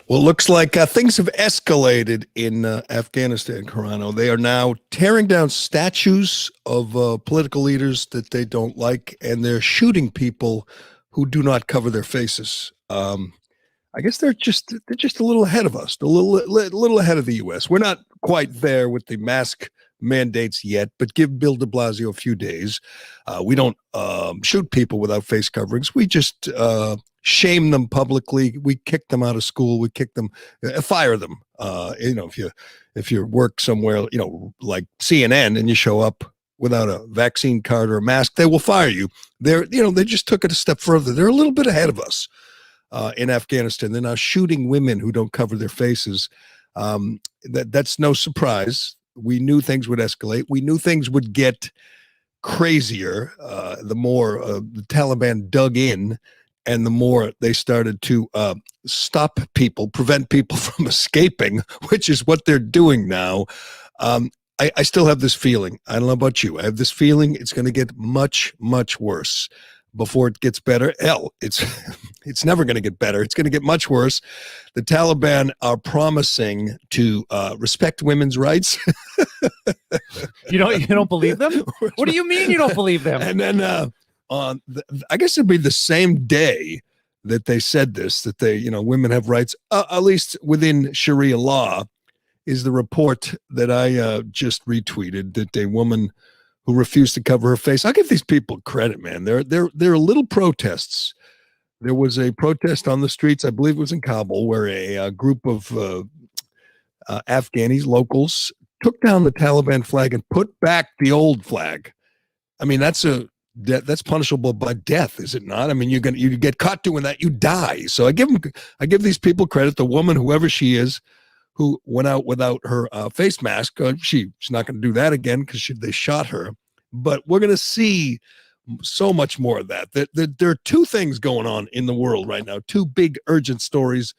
Well, it looks like things have escalated in Afghanistan, Carano. They are now tearing down statues of political leaders that they don't like, and they're shooting people who do not cover their faces. I guess they're just a little ahead of us, a little ahead of the U.S. We're not quite there with the mask mandates yet, but give Bill de Blasio a few days. We don't shoot people without face coverings. We just shame them publicly. We kick them out of school. We kick them, fire them. If you work somewhere, like CNN, and you show up without a vaccine card or a mask, they will fire you. They just took it a step further. They're a little bit ahead of us in Afghanistan. They're now shooting women who don't cover their faces. That's no surprise. We knew things would escalate. We knew things would get crazier the more the Taliban dug in, and the more they started to stop people, prevent people from escaping, which is what they're doing now. I still have this feeling. I don't know about you. I have this feeling it's going to get much, much worse before it gets better. Hell, it's never going to get better. It's going to get much worse. The Taliban are promising to respect women's rights. You don't believe them? What do you mean you don't believe them? And then I guess it'd be the same day that they said this, that women have rights, at least within Sharia law, is the report that I just retweeted, that a woman who refused to cover her face. I'll give these people credit, man. There are little protests. There was a protest on the streets, I believe it was in Kabul, where a group of Afghanis, locals, took down the Taliban flag and put back the old flag. I mean, that's punishable by death, is it not? I mean, you get caught doing that, you die. So I give these people credit. The woman, whoever she is, who went out without her face mask, she's not going to do that again because they shot her. But we're going to see so much more of that. There are two things going on in the world right now, two big urgent stories,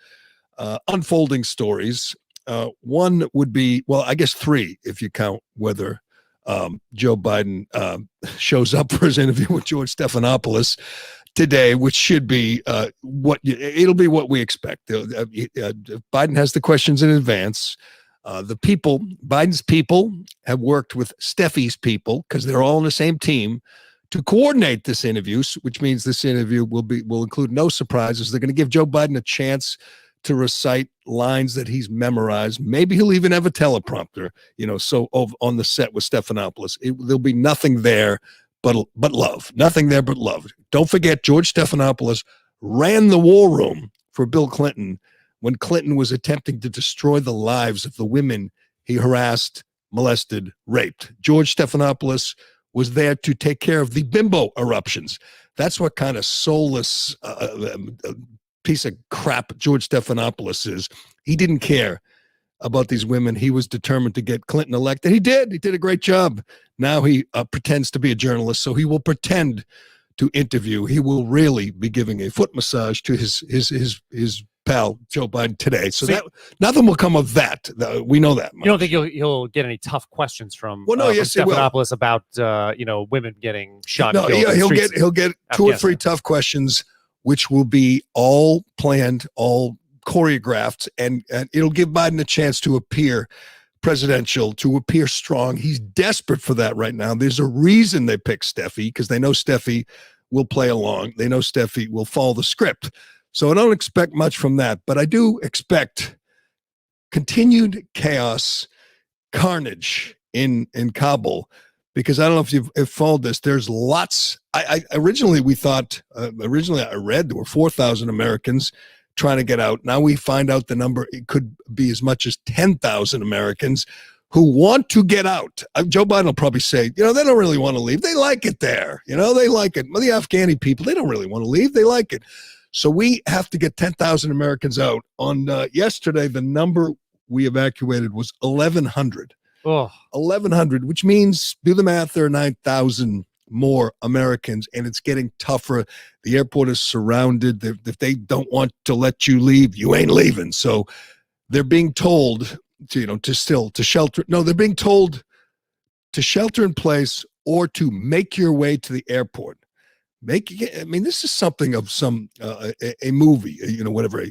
unfolding stories. One would be, well, I guess three, if you count whether Joe Biden shows up for his interview with George Stephanopoulos today, which should be it'll be what we expect. Biden has the questions in advance. Biden's people have worked with Steffi's people, because they're all on the same team, to coordinate this interview, which means this interview will include no surprises. They're going to give Joe Biden a chance to recite lines that he's memorized. Maybe he'll even have a teleprompter, on the set with Stephanopoulos. There'll be nothing there but love. Nothing there but love. Don't forget, George Stephanopoulos ran the war room for Bill Clinton when Clinton was attempting to destroy the lives of the women he harassed, molested, raped. George Stephanopoulos was there to take care of the bimbo eruptions. That's what kind of soulless piece of crap George Stephanopoulos is. He didn't care about these women. He was determined to get Clinton elected. He did a great job. Now he pretends to be a journalist, so he will pretend to interview. He will really be giving a foot massage to his pal Joe Biden today. So that nothing will come of that. We know that much. You don't think he'll get any tough questions from from Stephanopoulos about women getting shot? No, he'll get two or three tough questions, which will be all planned, all choreographed, and it'll give Biden a chance to appear presidential, to appear strong. He's desperate for that right now. There's a reason they picked Steffi, because they know Steffi will play along. They know Steffi will follow the script. So I don't expect much from that, but I do expect continued chaos, carnage in Kabul, because I don't know if you've followed this. There's lots. Originally I read there were 4,000 Americans trying to get out. Now we find out the number, it could be as much as 10,000 Americans who want to get out. Joe Biden will probably say, they don't really want to leave. They like it there. They like it. Well, the Afghani people, they don't really want to leave. They like it. So we have to get 10,000 Americans out. On yesterday, the number we evacuated was 1,100. Oh. 1,100, which means, do the math, there are 9,000 more Americans, and it's getting tougher. The airport is surrounded. If they don't want to let you leave, you ain't leaving. So they're being told to shelter. No, they're being told to shelter in place or to make your way to the airport. I mean, this is something of some a movie, whatever.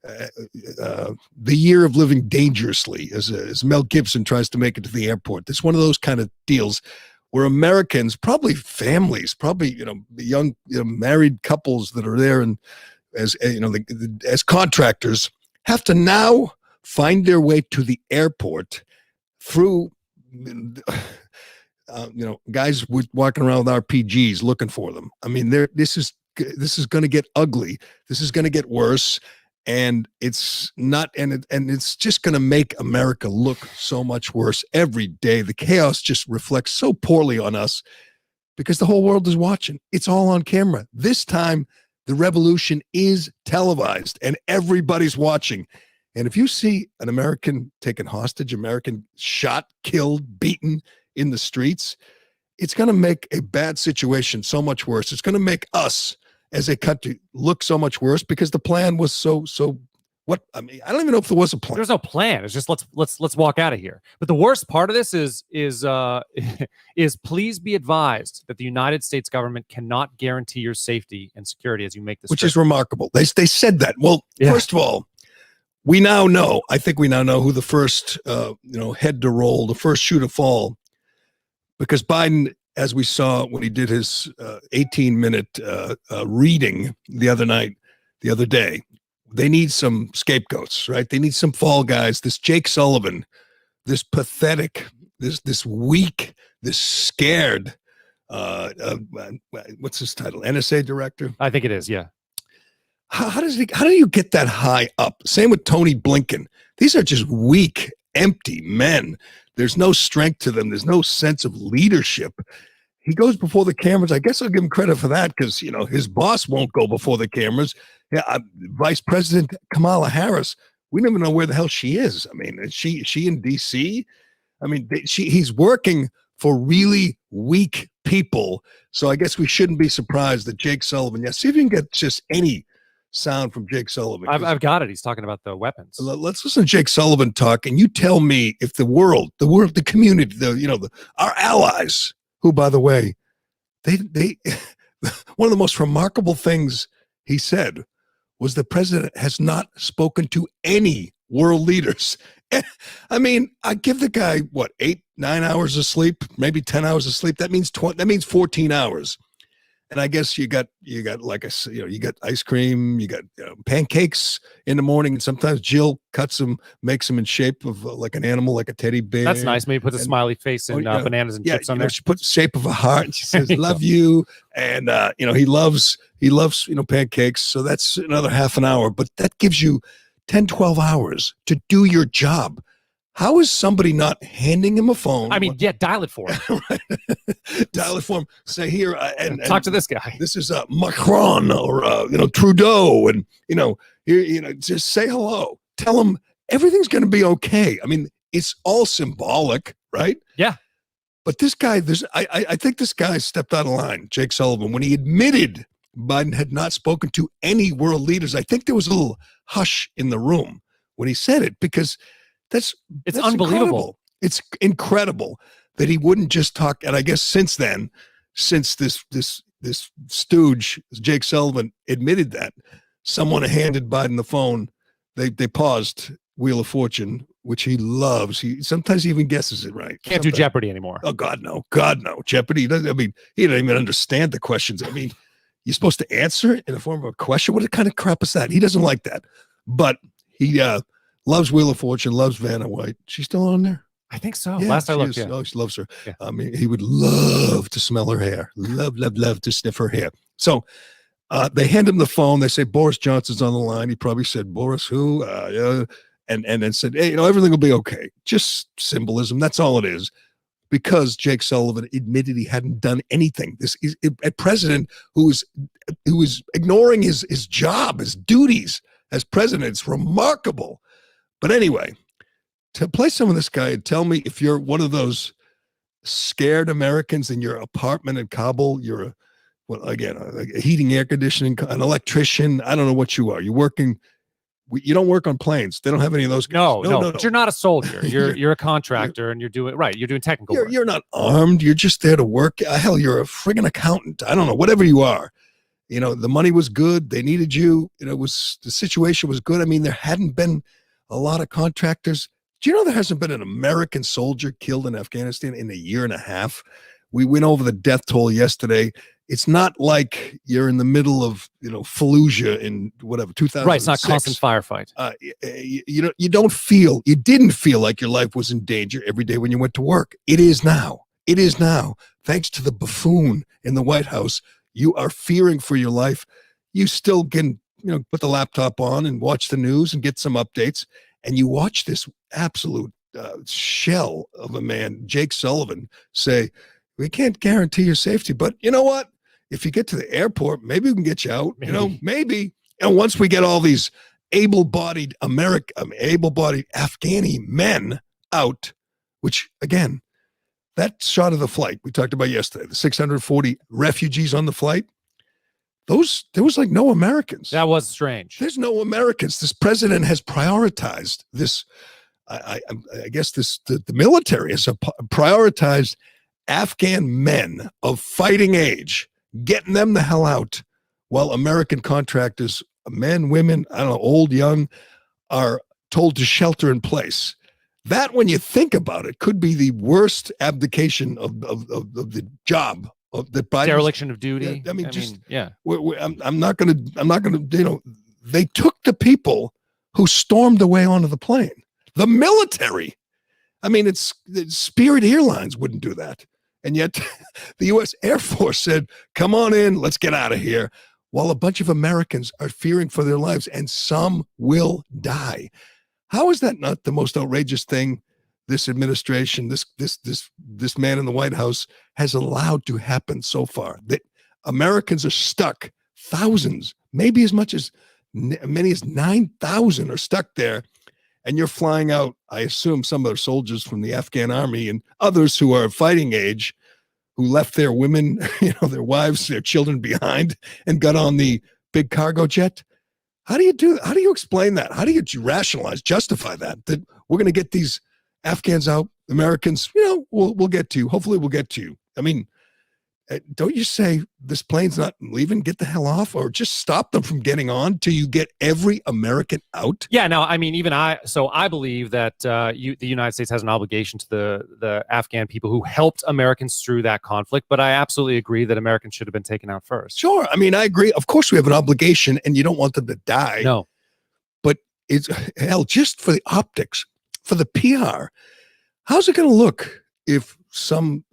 The Year of Living Dangerously, as Mel Gibson tries to make it to the airport. It's one of those kind of deals where Americans, probably families, probably young married couples that are there and as as contractors, have to now find their way to the airport through. Guys walking around with RPGs looking for them. I mean, this is going to get ugly. This is going to get worse, and it's not. And it's just going to make America look so much worse every day. The chaos just reflects so poorly on us because the whole world is watching. It's all on camera. This time, the revolution is televised, and everybody's watching. And if you see an American taken hostage, American shot, killed, beaten in the streets, it's going to make a bad situation so much worse. It's going to make us as a country look so much worse because the plan was so what I mean, I don't even know if there was a plan. There's no plan. It's just let's walk out of here. But the worst part of this is please be advised that the United States government cannot guarantee your safety and security as you make this which trip. Is remarkable. They said that. Well, First of all, I think we now know who the first head to roll, the first shoe to fall. Because Biden, as we saw when he did his 18-minute reading the other day, they need some scapegoats, right? They need some fall guys. This Jake Sullivan, this pathetic, this weak, this scared, what's his title? NSA director? I think it is, yeah. How do you get that high up? Same with Tony Blinken. These are just weak, empty men. There's no strength to them. There's no sense of leadership. He goes before the cameras. I guess I'll give him credit for that because, his boss won't go before the cameras. Yeah, Vice President Kamala Harris, we don't even know where the hell she is. I mean, is she in D.C.? I mean, he's working for really weak people. So I guess we shouldn't be surprised that Jake Sullivan, see if you can get just any sound from Jake Sullivan. I've got it. He's talking about the weapons. Let's listen to Jake Sullivan talk, and you tell me if the world, the community, our allies, who, by the way, they one of the most remarkable things he said was the president has not spoken to any world leaders. I mean, I give the guy 8-9 hours of sleep, maybe 10 hours of sleep. That means 14 hours. And I guess you got like you got ice cream, you got pancakes in the morning, and sometimes Jill cuts them, makes them in shape of like an animal, like a teddy bear. That's nice. Maybe put a smiley face and bananas and chips on there. She puts the shape of a heart, and she says, "Love you," and he loves pancakes. So that's another half an hour, but that gives you 10, 12 hours to do your job. How is somebody not handing him a phone? I mean, dial it for him. Right. Dial it for him. Say here and talk to this guy. This is Macron or Trudeau, and just say hello. Tell him everything's going to be okay. I mean, it's all symbolic, right? Yeah. But this guy, I think this guy stepped out of line, Jake Sullivan, when he admitted Biden had not spoken to any world leaders. I think there was a little hush in the room when he said it because. That's unbelievable. Incredible. It's incredible that he wouldn't just talk. And I guess since this stooge, Jake Sullivan, admitted that, someone handed Biden the phone. They paused Wheel of Fortune, which he loves. He sometimes even guesses it right. Can't do Jeopardy anymore. Oh God, no. Jeopardy. He doesn't even understand the questions. I mean, you're supposed to answer it in the form of a question. What kind of crap is that? He doesn't like that. But he loves Wheel of Fortune, loves Vanna White. She's still on there? I think so. Yeah, Last I looked, yeah. Oh, she loves her. Yeah. I mean, he would love to smell her hair. Love to sniff her hair. So they hand him the phone. They say, Boris Johnson's on the line. He probably said, Boris who? And then said, hey, everything will be okay. Just symbolism. That's all it is. Because Jake Sullivan admitted he hadn't done anything. This is a president who is ignoring his job, his duties as president. It's remarkable. But anyway, to play some of this guy and tell me if you're one of those scared Americans in your apartment in Kabul, you're a heating, air conditioning, an electrician. I don't know what you are. You're working You don't work on planes. They don't have any of those guys. No. But you're not a soldier. You're a contractor, and you're doing technical work. You're not armed. You're just there to work. Hell, you're a friggin' accountant. I don't know, whatever you are. The money was good. They needed you. The situation was good. I mean, there hadn't been a lot of contractors. Do you know there hasn't been an American soldier killed in Afghanistan in a year and a half? We went over the death toll yesterday. It's not like you're in the middle of, Fallujah in whatever, 2006. Right, it's not constant firefight. You didn't feel like your life was in danger every day when you went to work. It is now. Thanks to the buffoon in the White House, you are fearing for your life. You still can, put the laptop on and watch the news and get some updates. And you watch this absolute shell of a man, Jake Sullivan, say, we can't guarantee your safety, but you know what? If you get to the airport, maybe we can get you out, maybe. And once we get all these able-bodied Afghani men out, which again, that shot of the flight we talked about yesterday, the 640 refugees on the flight, there was like no Americans. That was strange. There's no Americans. This president has prioritized this. I guess the military has prioritized Afghan men of fighting age, getting them the hell out, while American contractors, men, women, I don't know, old, young, are told to shelter in place. That, when you think about it, could be the worst abdication of the job. The dereliction of duty. Yeah. I'm not going to. They took the people who stormed away onto the plane. The military. It's Spirit Airlines wouldn't do that, and yet the U.S. Air Force said, "Come on in, let's get out of here." While a bunch of Americans are fearing for their lives, and some will die. How is that not the most outrageous thing this administration, this man in the White House has allowed to happen so far? That Americans are stuck, thousands, maybe as many as 9,000 are stuck there, and you're flying out, I assume, some of the soldiers from the Afghan army and others who are fighting age, who left their women, their wives, their children behind, and got on the big cargo jet. How do you do that? How do you explain that? How do you justify that we're going to get these Afghans out, Americans, we'll get to you. Hopefully we'll get to you. Don't you say this plane's not leaving, get the hell off, or just stop them from getting on till you get every American out? Yeah, no, I believe that the United States has an obligation to the Afghan people who helped Americans through that conflict, but I absolutely agree that Americans should have been taken out first. Sure. I agree. Of course we have an obligation, and you don't want them to die. No. But it's, hell, just for the optics, for the PR, how's it going to look if some,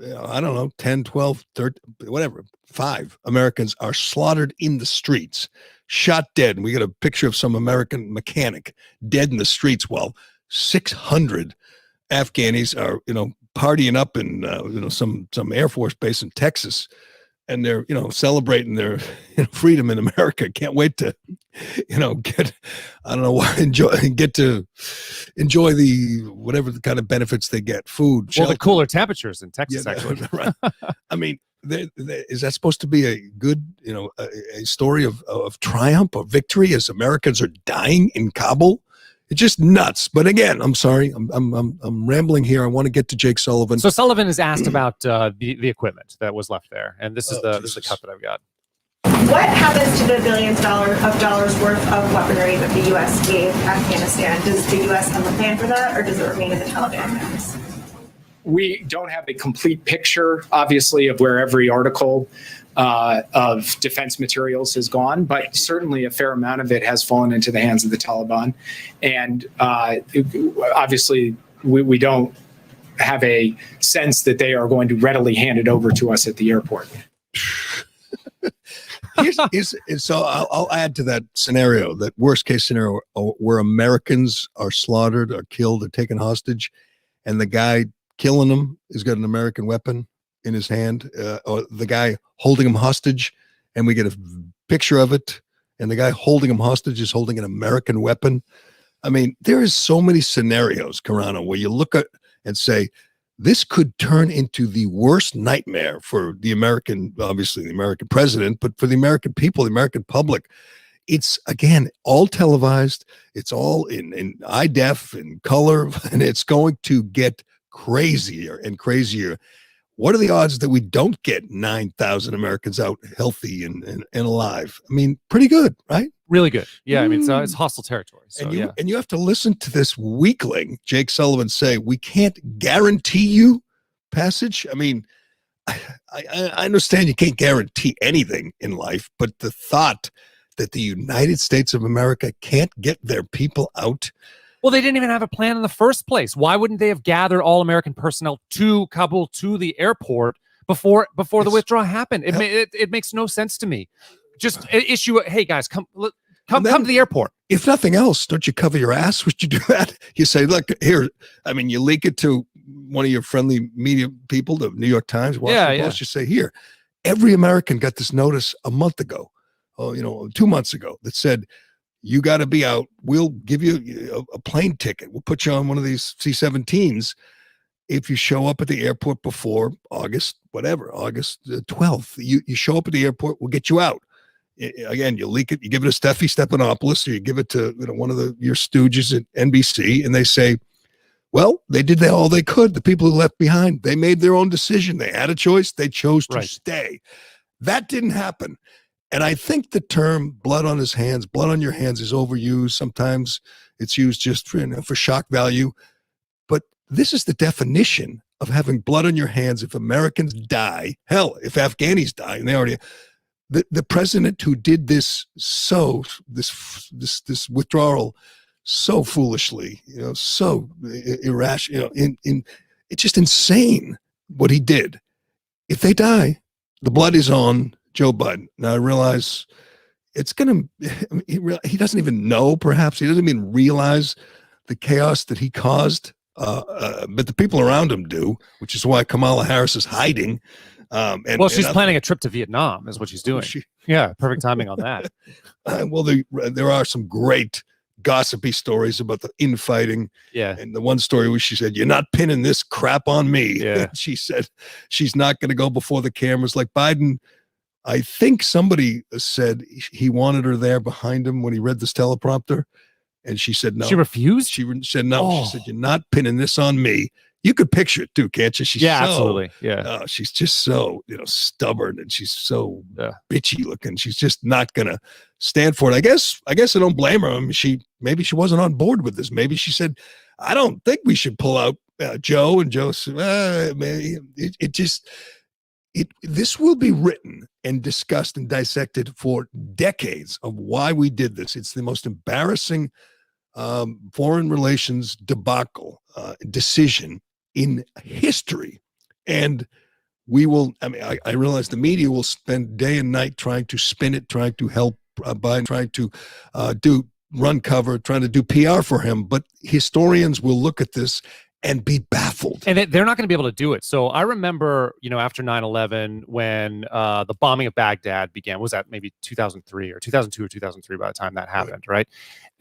10, 12, 13, whatever, 5 Americans are slaughtered in the streets, shot dead, and we get a picture of some American mechanic dead in the streets while 600 Afghanis are, partying up in, some Air Force base in Texas, and they're, celebrating their freedom in America. Can't wait to, get to enjoy the whatever the kind of benefits they get, food, shelter. Well, the cooler temperatures in Texas, actually. Right. Is that supposed to be a good, a story of triumph or victory as Americans are dying in Kabul? It's just nuts. But again, I'm sorry, I'm rambling here. I want to get to Jake Sullivan. So Sullivan is asked about the equipment that was left there, and this is the cut that I've got. What happens to the billions of dollars worth of weaponry that the U.S. gave Afghanistan? Does the U.S. have a plan for that, or does it remain in the Taliban hands? We don't have a complete picture, obviously, of where every article of defense materials has gone, but certainly a fair amount of it has fallen into the hands of the Taliban. And obviously, we don't have a sense that they are going to readily hand it over to us at the airport. So I'll add to that scenario, that worst case scenario where Americans are slaughtered or killed or taken hostage, and the guy killing them has got an American weapon in his hand, or the guy holding him hostage, and we get a picture of it, and the guy holding him hostage is holding an American weapon. There is so many scenarios, Carano, where you look at and say, this could turn into the worst nightmare for the American, obviously the American president, but for the American people, the American public. it's again all televised. It's all in IDEF and color, and it's going to get crazier and crazier. What are the odds that we don't get 9,000 Americans out healthy and alive? I mean, pretty good, right? Really good. Yeah, I mean, it's hostile territory. So, and you have to listen to this weakling, Jake Sullivan, say, we can't guarantee you passage. I mean, I understand you can't guarantee anything in life, but the thought that the United States of America can't get their people out. Well, they didn't even have a plan in the first place. Why wouldn't they have gathered all American personnel to Kabul, to the airport before the withdrawal happened? It makes no sense to me. Just issue hey guys, come to the airport. If nothing else, don't you cover your ass? Would you do that? You say, look, here, I mean, you leak it to one of your friendly media people, the New York Times, Washington Post, you say, here, every American got this notice a month ago, 2 months ago, that said, you got to be out. We'll give you a plane ticket. We'll put you on one of these C-17s if you show up at the airport before August 12th. You show up at the airport, we'll get you out. Again, you leak it, you give it to Steffi Stephanopoulos, or you give it to one of your stooges at NBC, and they say, well, they did all they could. The people who left behind, they made their own decision. They had a choice. They chose to stay. That didn't happen. And I think the term blood on his hands, blood on your hands is overused. Sometimes it's used just for shock value. But this is the definition of having blood on your hands if Americans die. Hell, if Afghanis die, and they already... The president who did this this withdrawal so foolishly, so irrational, it's just insane what he did. If they die, the blood is on Joe Biden. Now I realize it's he doesn't even know, perhaps he doesn't even realize the chaos that he caused, but the people around him do, which is why Kamala Harris is hiding. She's planning a trip to Vietnam is what she's doing. Yeah, perfect timing on that. Well, there are some great gossipy stories about the infighting. Yeah. And the one story where she said, you're not pinning this crap on me. Yeah. She said she's not going to go before the cameras like Biden. I think somebody said he wanted her there behind him when he read this teleprompter. And she said no. She refused? She said no. Oh. She said, you're not pinning this on me. You could picture it too, can't you? She's absolutely. Yeah. She's just so, stubborn, and she's so bitchy looking. She's just not going to stand for it. I guess I don't blame her. I mean, maybe she wasn't on board with this. Maybe she said, I don't think we should pull out Joe. And Joe said, this will be written and discussed and dissected for decades of why we did this. It's the most embarrassing foreign relations debacle decision in history. And we will, I realize the media will spend day and night trying to spin it, trying to help Biden, trying to run cover, trying to do PR for him. But historians will look at this and be baffled. And they're not going to be able to do it. So I remember, after 9/11, when the bombing of Baghdad began, was that maybe 2003 or 2002 or 2003 by the time that happened, right?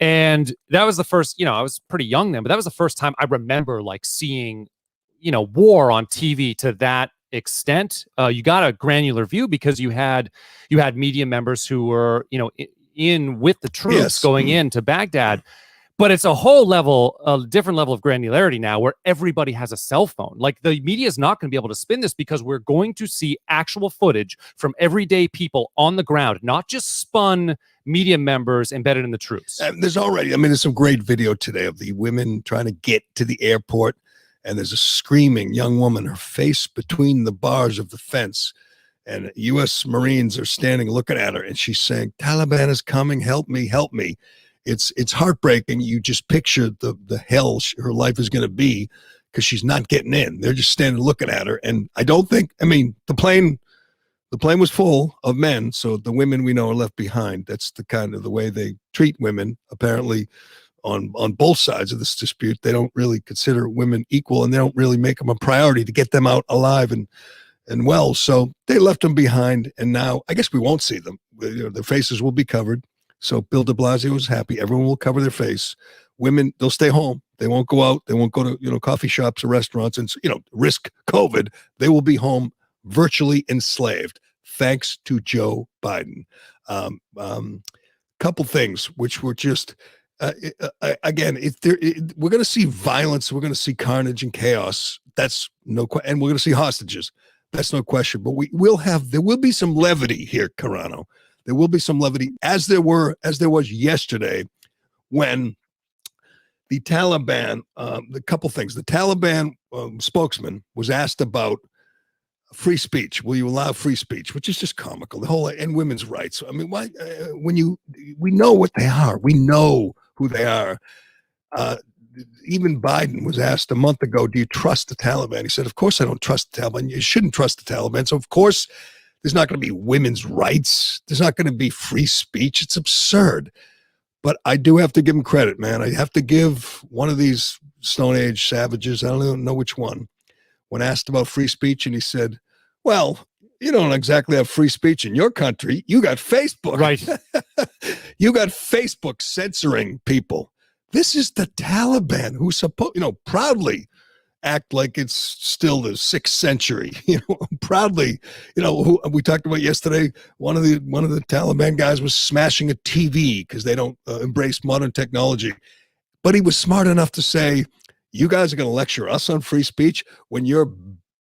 And that was the first, I was pretty young then, but that was the first time I remember seeing, war on TV to that extent. You got a granular view because you had media members who were, in with the troops going into Baghdad. But it's a different level of granularity now where everybody has a cell phone. Like, the media is not going to be able to spin this because we're going to see actual footage from everyday people on the ground, not just spun media members embedded in the troops. There's some great video today of the women trying to get to the airport. And there's a screaming young woman, her face between the bars of the fence. And U.S. Marines are standing looking at her. And she's saying, Taliban is coming. Help me, help me. It's heartbreaking. You just picture the hell her life is going to be because she's not getting in. They're just standing looking at her. And I don't think, the plane was full of men. So the women we know are left behind. That's the kind of the way they treat women, apparently, on both sides of this dispute. They don't really consider women equal, and they don't really make them a priority to get them out alive and well. So they left them behind. And now I guess we won't see them. Their faces will be covered. So Bill de Blasio was happy. Everyone will cover their face. Women, they'll stay home. They won't go out. They won't go to, coffee shops or restaurants and, risk COVID. They will be home virtually enslaved, thanks to Joe Biden. couple things which were just again, we're going to see violence, we're going to see carnage and chaos. That's no question, and we're going to see hostages. That's no question. But there will be some levity here, Carano. There will be some levity, as there was yesterday, when the Taliban, the couple things. The Taliban spokesman was asked about free speech. Will you allow free speech? Which is just comical. The whole and women's rights. I mean, why? We know what they are. We know who they are. Even Biden was asked a month ago, "Do you trust the Taliban?" He said, "Of course I don't trust the Taliban. You shouldn't trust the Taliban." So of course, there's not going to be women's rights. There's not going to be free speech. It's absurd. But I do have to give him credit, man. I have to give one of these Stone Age savages, I don't even know which one, when asked about free speech, and he said, well, you don't exactly have free speech in your country. You got Facebook. Right. You got Facebook censoring people. This is the Taliban who proudly act like it's still the 6th century, proudly, who we talked about yesterday. One of the Taliban guys was smashing a TV because they don't embrace modern technology. But he was smart enough to say, you guys are going to lecture us on free speech when your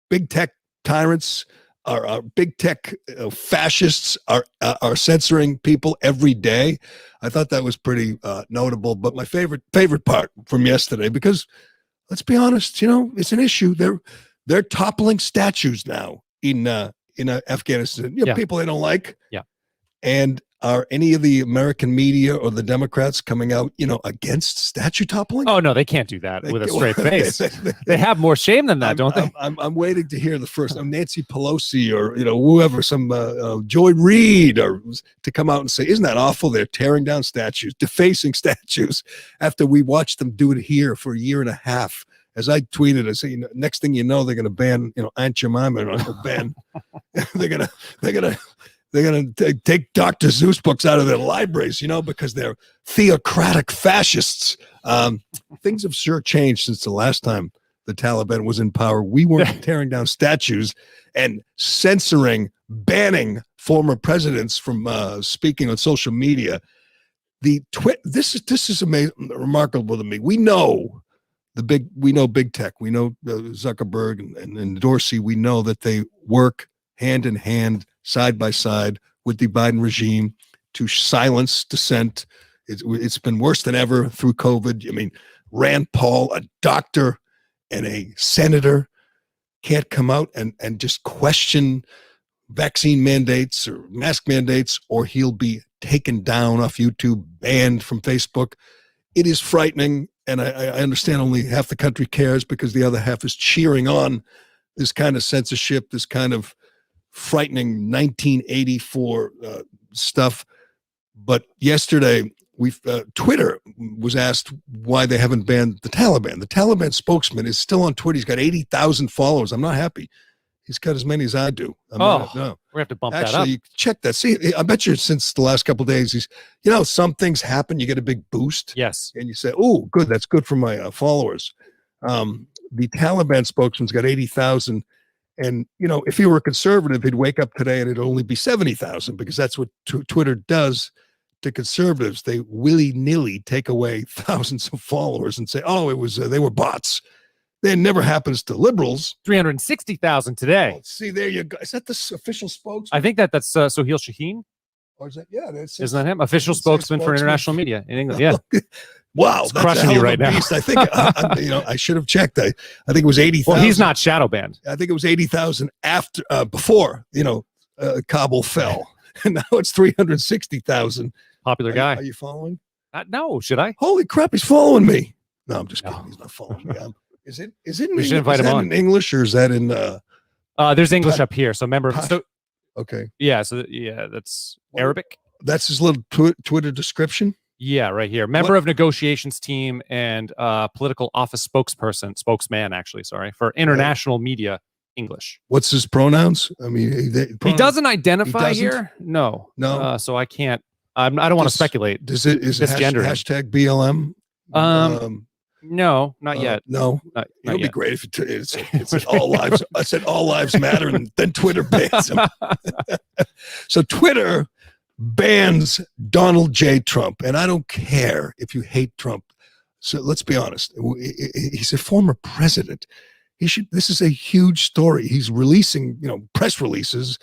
big tech tyrants, our big tech fascists are censoring people every day. I thought that was pretty notable. But my favorite part from yesterday, because let's be honest, it's an issue. They're toppling statues now in Afghanistan. People they don't like. Yeah. And are any of the American media or the Democrats coming out, against statue toppling? Oh no, they can't do that with a straight face. They have more shame than that, don't they? I'm waiting to hear the first Nancy Pelosi or whoever, some Joy Reid, or to come out and say, "Isn't that awful? They're tearing down statues, defacing statues." After we watched them do it here for a year and a half, as I tweeted, I say, next thing you know, they're going to ban, Aunt Jemima and Uncle Ben. They're going to take Dr. Seuss books out of their libraries, because they're theocratic fascists. Things have sure changed since the last time the Taliban was in power. We weren't tearing down statues and censoring, banning former presidents from speaking on social media. This is amazing, remarkable to me. We know big tech. We know Zuckerberg and Dorsey. We know that they work hand in hand, side by side with the Biden regime to silence dissent. It's been worse than ever through COVID. I mean, Rand Paul, a doctor and a senator, can't come out and just question vaccine mandates or mask mandates, or he'll be taken down off YouTube, banned from Facebook. It is frightening, and I understand only half the country cares because the other half is cheering on this kind of censorship, this kind of frightening 1984 stuff. But yesterday, Twitter was asked why they haven't banned the Taliban. The Taliban spokesman is still on Twitter. He's got 80,000 followers. I'm not happy. He's got as many as I do. No. We're going to have to bump that up. You check that. See, I bet you since the last couple of days, he's, some things happen. You get a big boost. Yes. And you say, oh, good. That's good for my followers. The Taliban spokesman's got 80,000. And, if he were a conservative, he'd wake up today and it'd only be 70,000, because that's what Twitter does to conservatives. They willy-nilly take away thousands of followers and say, oh, it was they were bots. That never happens to liberals. 360,000 today. Oh, see, there you go. Is that the official spokesman? I think that's Sohail Shaheen. Or is that? Yeah, isn't that him? Official spokesman for international media in England. Yeah. Wow, it's crushing you right now. I think I should have checked. I think it was 80,000. Well, he's not shadow banned. I think it was 80,000 after before Kabul fell, and now it's 360,000. Popular guy. Are you following? No, should I? Holy crap, he's following me. No, I'm just kidding. He's not following me. Is it? We should invite him on. In English, or is that in? There's English up here. So remember. Okay. Yeah. So that's Arabic. That's his little Twitter description. Yeah, right here. Member of negotiations team and political office spokesman, actually, for international media English. What's his pronouns? I mean, he doesn't identify here. No. So I can't. I don't want to speculate. Is it hashtag BLM? No, not yet. No, not it'll yet. be great if it's all lives. I said all lives matter, and then Twitter bans him. So Twitter bans Donald J. Trump. And I don't care if you hate Trump. So let's be honest. He's a former president. This is a huge story. He's releasing, press releases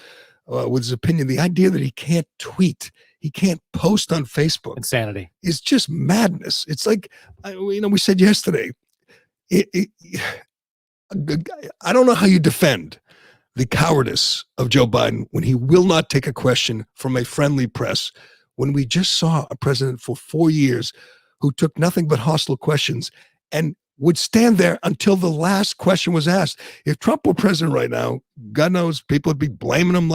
with his opinion. The idea that he can't tweet, he can't post on Facebook, Insanity. is just madness. It's like, we said yesterday, I don't know how you defend the cowardice of Joe Biden when he will not take a question from a friendly press, when we just saw a president for 4 years who took nothing but hostile questions and would stand there until the last question was asked. If Trump were president right now, God knows people would be blaming him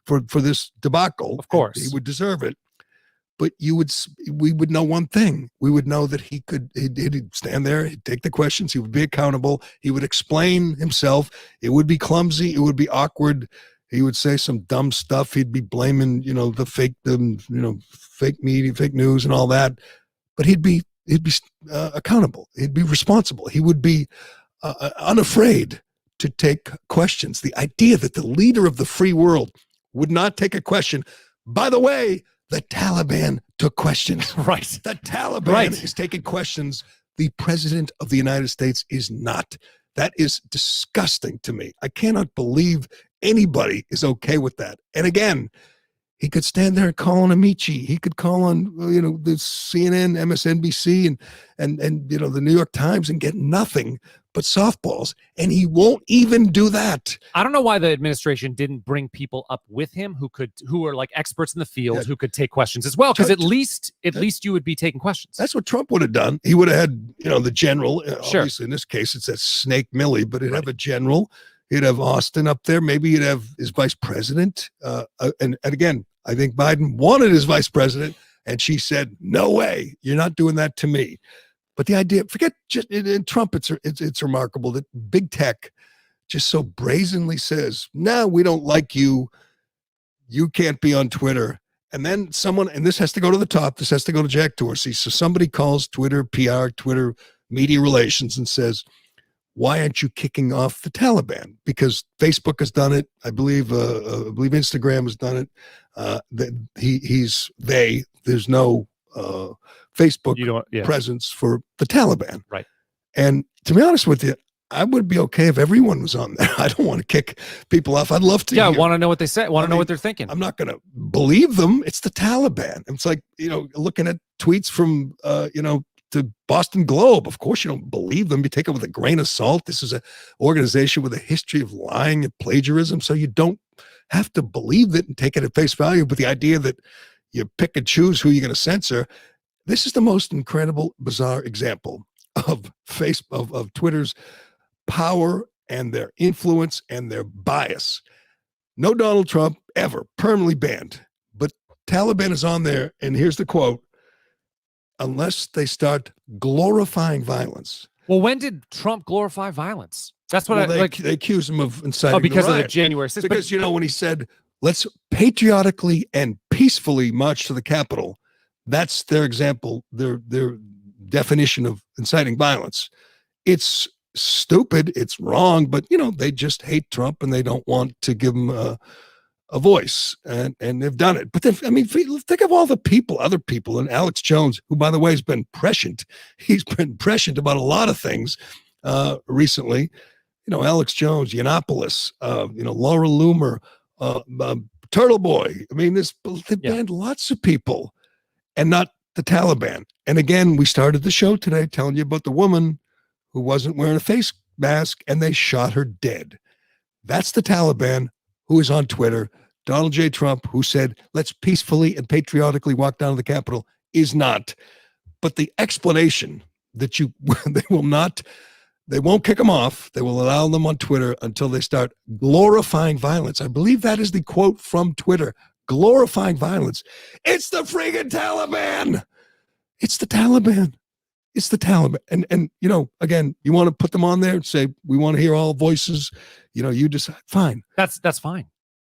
for this debacle. Of course. He would deserve it. But we would know one thing. We would know that he'd stand there, he'd take the questions, he would be accountable, he would explain himself. It would be clumsy, it would be awkward. He would say some dumb stuff. He'd be blaming, the fake media, fake news and all that. But he'd be accountable. He'd be responsible. He would be unafraid to take questions. The idea that the leader of the free world would not take a question. By the way, the Taliban took questions. Right. The Taliban is taking questions. The president of the United States is not. That is disgusting to me. I cannot believe anybody is okay with that. And again, he could stand there and call on Amici. He could call on, the CNN, MSNBC, and the New York Times and get nothing but softballs. And he won't even do that. I don't know why the administration didn't bring people up with him who are like experts in the field, who could take questions as well. Because at least you would be taking questions. That's what Trump would have done. He would have had, the general. Sure. Obviously, in this case, it's that Snake Millie, but he'd have a general. He'd have Austin up there. Maybe he'd have his vice president. And again, I think Biden wanted his vice president, and she said, "No way, you're not doing that to me." But the idea, forget just in Trump, it's remarkable that big tech just so brazenly says, "No, we don't like you. You can't be on Twitter." And then and this has to go to the top. This has to go to Jack Dorsey. So somebody calls Twitter PR, Twitter media relations, and says, "Why aren't you kicking off the Taliban?" Because Facebook has done it. I believe Instagram has done it. There's no Facebook presence for the Taliban. Right. And to be honest with you, I would be okay if everyone was on there. I don't want to kick people off. I'd love to. Yeah, I want to know what they say. Want to know what they're thinking. I'm not going to believe them. It's the Taliban. It's like, looking at tweets from, the Boston Globe. Of course, you don't believe them. You take it with a grain of salt. This is an organization with a history of lying and plagiarism. So you don't have to believe it and take it at face value. But the idea that you pick and choose who you're going to censor, this is the most incredible, bizarre example of Twitter's power and their influence and their bias. No Donald Trump ever permanently banned, but Taliban is on there. And here's the quote: "Unless they start glorifying violence." Well, when did Trump glorify violence? That's what they accuse him of inciting. Oh, because the of the riot. January 6th. Because when he said, "Let's patriotically and peacefully march to the Capitol," that's their example, their definition of inciting violence. It's stupid, it's wrong, but they just hate Trump and they don't want to give him a voice, and they've done it. But then, think of all the other people, and Alex Jones, who, by the way, has been prescient. He's been prescient about a lot of things recently. Alex Jones, Yiannopoulos, Laura Loomer, Turtle Boy. They banned lots of people, and not the Taliban. And again, we started the show today telling you about the woman who wasn't wearing a face mask, and they shot her dead. That's the Taliban, who is on Twitter. Donald J. Trump, who said, "Let's peacefully and patriotically walk down to the Capitol," is not. But the explanation that they won't kick them off. They will allow them on Twitter until they start glorifying violence. I believe that is the quote from Twitter: glorifying violence. It's the friggin' Taliban. It's the Taliban. It's the Taliban. And again, you want to put them on there and say, "We want to hear all voices." You decide. Fine. That's fine.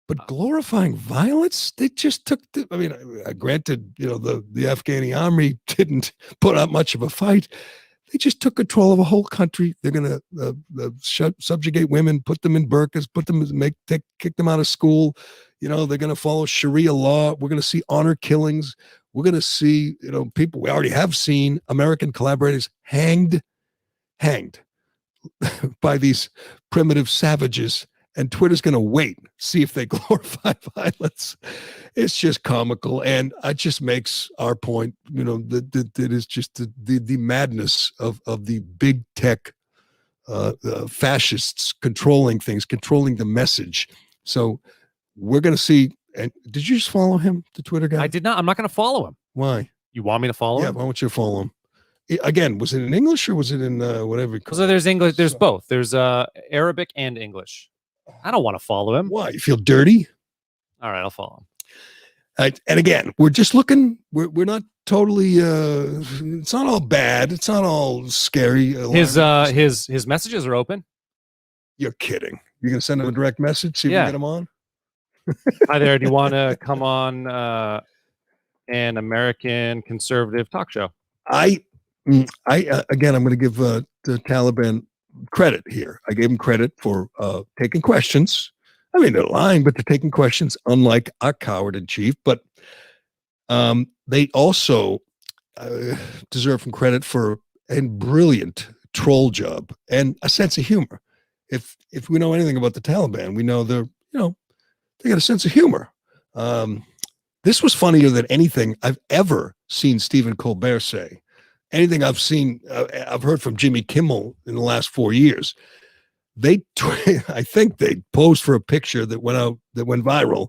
But glorifying violence, they just took granted, the Afghani army didn't put up much of a fight. They just took control of a whole country. They're going to subjugate women, put them in burqas, kick them out of school, they're going to follow Sharia law. We're going to see honor killings. We're going to see, people we already have seen, American collaborators hanged by these primitive savages. And Twitter's going to wait, see if they glorify violence. It's just comical. And it just makes our point, that is just the madness of the big tech fascists controlling things, controlling the message. So we're going to see. And did you just follow him, the Twitter guy? I did not. I'm not going to follow him. Why? You want me to follow him? Yeah, why don't you follow him? Again, was it in English or was it in whatever? So there's English. There's both. There's Arabic and English. I don't want to follow him. Why? You feel dirty? All right, I'll follow him. And again, we're just looking. We're not totally. It's not all bad. It's not all scary. His messages are open. You're kidding. You're gonna send him a direct message. See if we can get him on. Hi there. Do you want to come on an American conservative talk show? Again, I'm going to give the Taliban credit here. I gave them credit for taking questions. I mean, they're lying, but they're taking questions, unlike our coward in chief. But they also deserve some credit for a brilliant troll job and a sense of humor. If we know anything about the Taliban, we know they got a sense of humor. This was funnier than anything I've ever seen Stephen Colbert say. Anything I've seen, I've heard from Jimmy Kimmel in the last 4 years. I think they posed for a picture that went viral.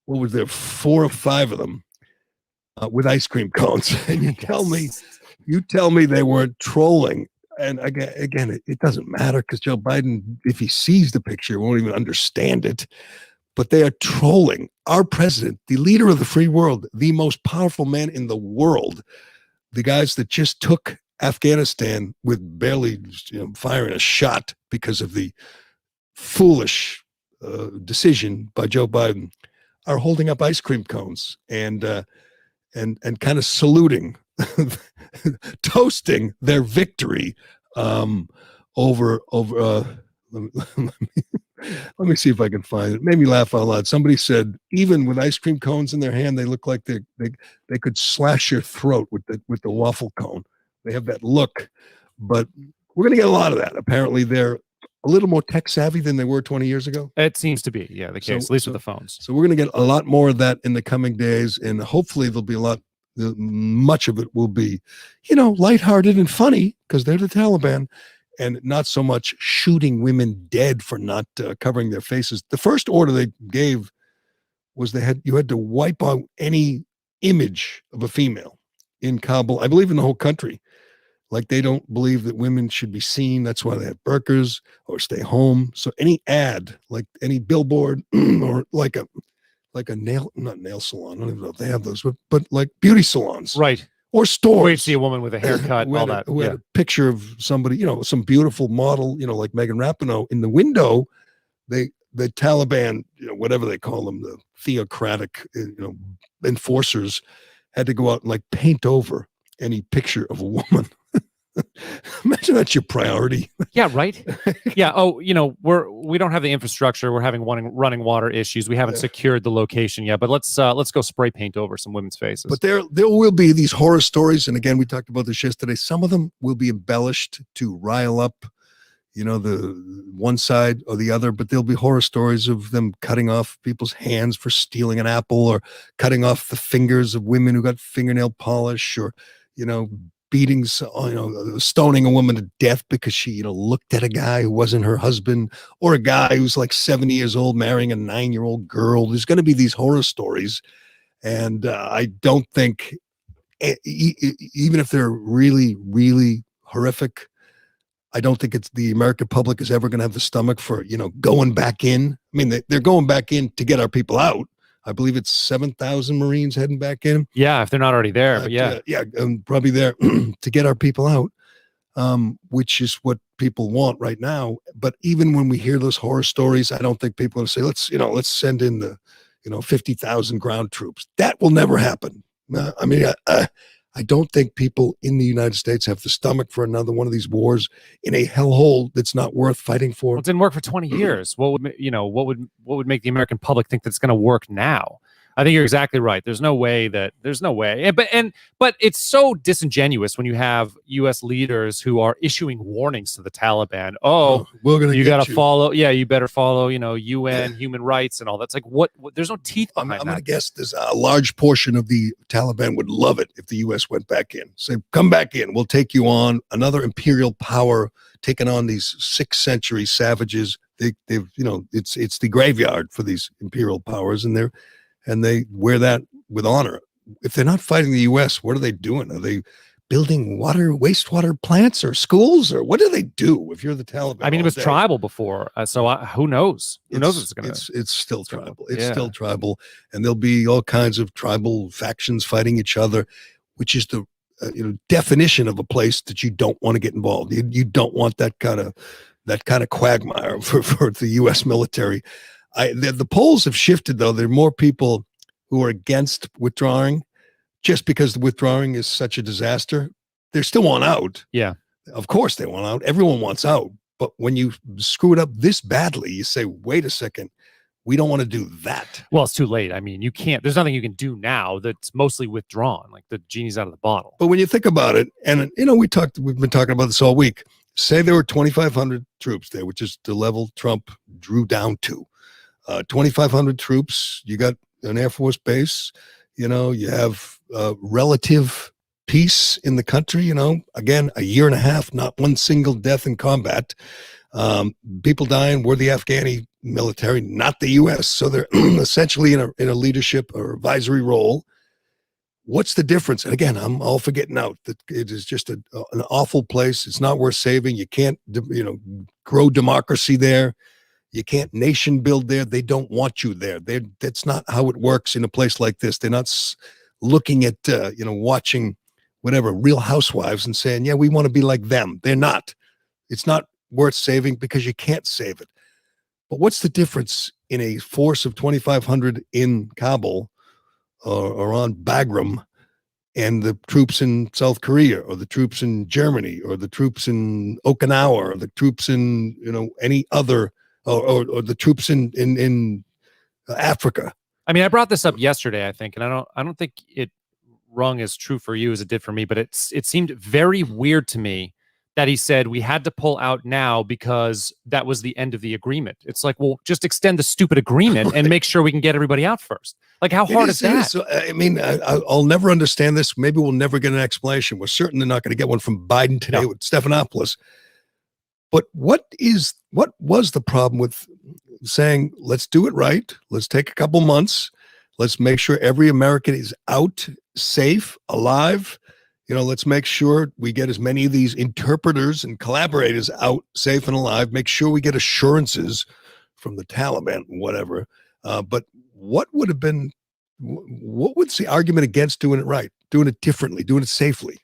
What was there? 4 or 5 of them with ice cream cones. And you tell me they weren't trolling. And again, it doesn't matter because Joe Biden, if he sees the picture, won't even understand it. But they are trolling our president, the leader of the free world, the most powerful man in the world, the guys that just took Afghanistan with barely firing a shot because of the foolish decision by Joe Biden, are holding up ice cream cones and kind of saluting, toasting their victory over. Let me see if I can find it. It made me laugh out loud. Somebody said, even with ice cream cones in their hand, they look like they could slash your throat with the waffle cone. They have that look. But we're going to get a lot of that. Apparently, they're a little more tech savvy than they were 20 years ago. It seems to be, the case, at least with the phones. So we're going to get a lot more of that in the coming days, and hopefully there'll be much of it will be, lighthearted and funny because they're the Taliban. And not so much shooting women dead for not covering their faces. The first order they gave was you had to wipe out any image of a female in Kabul. I believe in the whole country. Like they don't believe that women should be seen. That's why they have burqas or stay home. So any ad, like any billboard or like a not nail salon. I don't even know if they have those, but like beauty salons. Right. Or stores. Where you see a woman with a haircut, all that. Who had a picture of somebody, some beautiful model, like Megan Rapinoe in the window. The Taliban, whatever they call them, the theocratic, enforcers, had to go out and paint over any picture of a woman. Imagine that's your priority. Yeah, right. Yeah. Oh, we don't have the infrastructure. We're having running water issues. We haven't secured the location yet. But let's go spray paint over some women's faces. But there will be these horror stories, and again, we talked about this yesterday. Some of them will be embellished to rile up, the one side or the other. But there'll be horror stories of them cutting off people's hands for stealing an apple, or cutting off the fingers of women who got fingernail polish, or beatings, stoning a woman to death because she, looked at a guy who wasn't her husband, or a guy who's like 70 years old marrying a 9-year-old girl. There's going to be these horror stories. And I don't think, even if they're really, really horrific, I don't think the American public is ever going to have the stomach for, going back in. I mean, they're going back in to get our people out. I believe it's 7,000 Marines heading back in. Yeah, if they're not already there. But probably there to get our people out, which is what people want right now. But even when we hear those horror stories, I don't think people are going to say, let's send in the 50,000 ground troops. That will never happen. I I don't think people in the United States have the stomach for another one of these wars in a hellhole that's not worth fighting for. Well, it didn't work for 20 years. What would make the American public think that's going to work now? I think you're exactly right. There's no way. But it's so disingenuous when you have U.S. leaders who are issuing warnings to the Taliban. Oh, we're gonna you got to you. follow. Yeah, you better follow. UN human rights and all. That's like what there's no teeth behind I'm that. going to guess there's a large portion of the Taliban would love it if the U.S. went back in. Say, come back in. We'll take you on. Another imperial power taking on these 6th century savages. They've it's the graveyard for these imperial powers, and they wear that with honor. If they're not fighting the U.S., what are they doing? Are they building wastewater plants or schools, or what do they do if you're the Taliban? I mean, it was tribal before, so who knows? Who knows what's going to? It's still tribal. It's still tribal, and there'll be all kinds of tribal factions fighting each other, which is the definition of a place that you don't want to get involved. You don't want that kind of quagmire for the U.S. military. The polls have shifted, though. There are more people who are against withdrawing just because the withdrawing is such a disaster. They still want out. Yeah. Of course they want out. Everyone wants out. But when you screw it up this badly, you say, wait a second, we don't want to do that. Well, it's too late. I mean, you can't. There's nothing you can do now that's mostly withdrawn. Like the genie's out of the bottle. But when you think about it, and we've been talking about this all week. Say there were 2,500 troops there, which is the level Trump drew down to. 2,500 troops. You got an Air Force base. You have relative peace in the country. Again, a year and a half, not one single death in combat. People dying were the Afghani military, not the U.S. So they're essentially in a leadership or advisory role. What's the difference? And again, I'm all for getting out. That it is just an awful place. It's not worth saving. You can't, grow democracy there. You can't nation build there. They don't want you there. That's not how it works in a place like this. They're not looking at, watching whatever Real Housewives and saying, yeah, we want to be like them. They're not. It's not worth saving because you can't save it. But what's the difference in a force of 2,500 in Kabul or on Bagram and the troops in South Korea or the troops in Germany or the troops in Okinawa or the troops in, any other or the troops in Africa? I mean, I brought this up yesterday, I think, and I don't think it rung as true for you as it did for me, but it seemed very weird to me that he said we had to pull out now because that was the end of the agreement. It's like, well, just extend the stupid agreement and make sure we can get everybody out first. Like, how hard is that? I mean, I'll never understand this. Maybe we'll never get an explanation. We're certainly not going to get one from Biden today with Stephanopoulos. But what was the problem with saying, let's do it right. Let's take a couple months. Let's make sure every American is out, safe, alive. Let's make sure we get as many of these interpreters and collaborators out, safe and alive. Make sure we get assurances from the Taliban, whatever. But what was the argument against doing it right, doing it differently, doing it safely?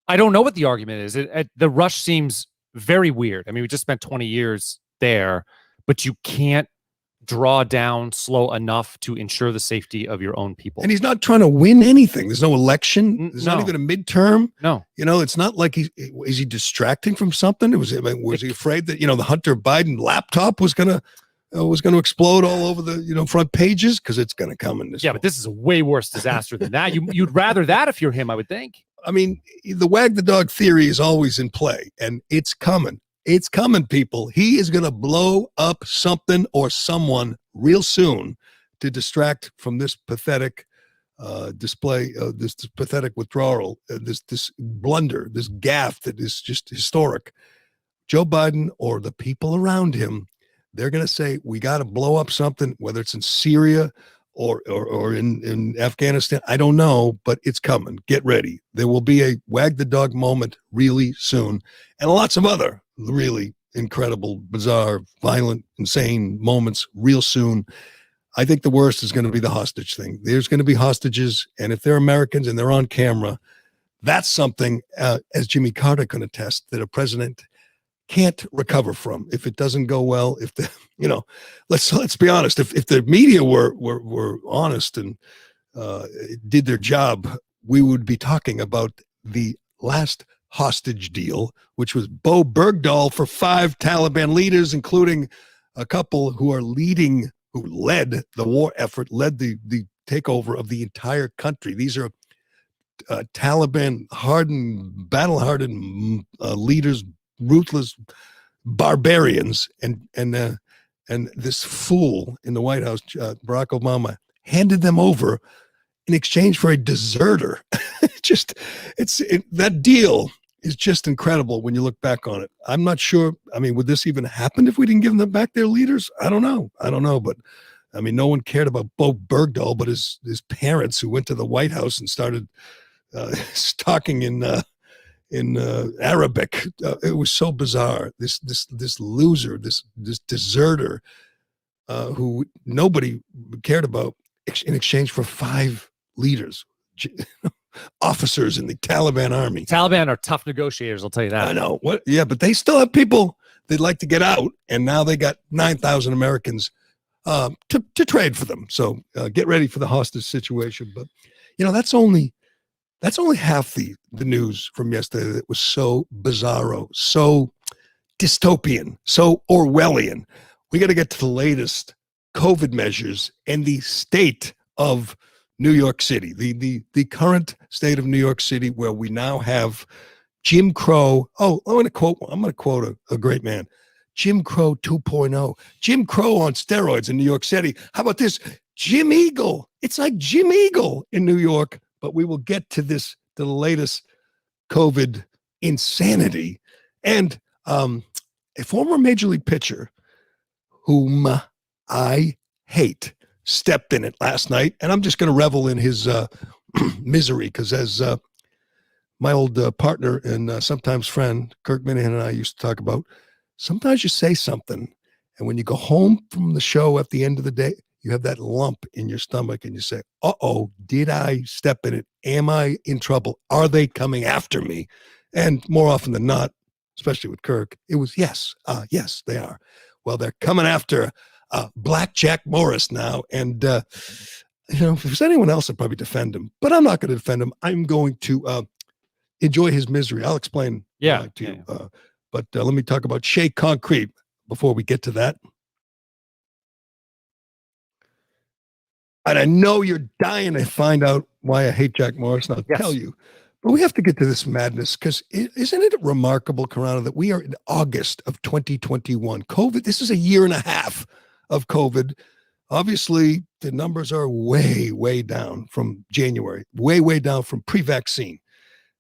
I don't know what the argument is. The rush seems very weird. I mean, we just spent 20 years there, but you can't draw down slow enough to ensure the safety of your own people. And he's not trying to win anything. There's no election. There's not even a midterm. No. It's not like is he distracting from something? Was he afraid that, the Hunter Biden laptop was going to explode all over the, front pages? Because it's going to come in this. Yeah, but this is a way worse disaster than that. You'd rather that if you're him, I would think. I mean, the wag the dog theory is always in play, and it's coming. It's coming, people. He is going to blow up something or someone real soon to distract from this pathetic display, this pathetic withdrawal, this blunder, this gaffe that is just historic. Joe Biden or the people around him, they're going to say, we got to blow up something, whether it's in Syria or in Afghanistan. I don't know, but it's coming. Get ready. There will be a wag the dog moment really soon, and lots of other really incredible, bizarre, violent, insane moments real soon. I think the worst is going to be the hostage thing. There's going to be hostages, and if they're Americans and they're on camera, that's something, as Jimmy Carter can attest, that a president can't recover from if it doesn't go well. If the, let's be honest, if the media were honest and did their job, we would be talking about the last hostage deal, which was Bo Bergdahl for 5 Taliban leaders, including a couple who led the war effort, led the takeover of the entire country. These are Taliban battle-hardened leaders, ruthless barbarians, and this fool in the White House, Barack Obama, handed them over in exchange for a deserter. That deal is just incredible when you look back on it. I'm not sure. I mean, would this even happen if we didn't give them back their leaders? I don't know. But I mean, no one cared about Bo Bergdahl, but his parents, who went to the White House and started talking in Arabic. It was so bizarre. This loser, this deserter, who nobody cared about, in exchange for 5 leaders, officers in the Taliban army. Taliban are tough negotiators, I'll tell you that. I know. What? Yeah, but they still have people that'd like to get out, and now they got 9,000 Americans to trade for them. So get ready for the hostage situation. But that's only half the news from yesterday that was so bizarro, so dystopian, so Orwellian. We got to get to the latest COVID measures and the state of New York City, the current state of New York City, where we now have Jim Crow. Oh, I'm going to quote a great man, Jim Crow 2.0, Jim Crow on steroids in New York City. How about this? Jim Eagle. It's like Jim Eagle in New York, but we will get to the latest COVID insanity. And a former Major League pitcher whom I hate stepped in it last night, and I'm just going to revel in his misery, because as my old partner and sometimes friend Kirk Minahan and I used to talk about, sometimes you say something, and when you go home from the show at the end of the day, you have that lump in your stomach, and you say, uh-oh, did I step in it? Am I in trouble? Are they coming after me? And more often than not, especially with Kirk, it was yes, they are. Well, they're coming after Black Jack Morris now. And, if there's anyone else, I'd probably defend him. But I'm not going to defend him. I'm going to enjoy his misery. I'll explain to you. But let me talk about Shea Concrete before we get to that. And I know you're dying to find out why I hate Jack Morris, and I'll tell you. But we have to get to this madness, because isn't it remarkable, Carano, that we are in August of 2021? COVID, this is a year and a half of COVID. Obviously, the numbers are way, way down from January, way, way down from pre-vaccine.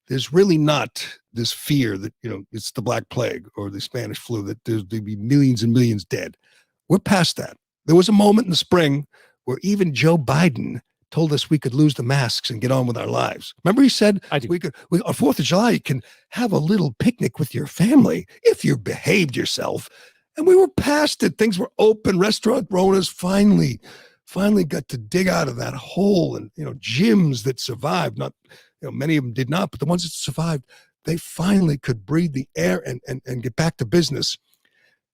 There's really not this fear that, it's the Black Plague or the Spanish flu, that there'd be millions and millions dead. We're past that. There was a moment in the spring where even Joe Biden told us we could lose the masks and get on with our lives. Remember, he said on 4th of July, you can have a little picnic with your family if you behaved yourself. And we were past it. Things were open. Restaurant owners finally got to dig out of that hole. And, gyms that survived, not, many of them did not, but the ones that survived, they finally could breathe the air and get back to business.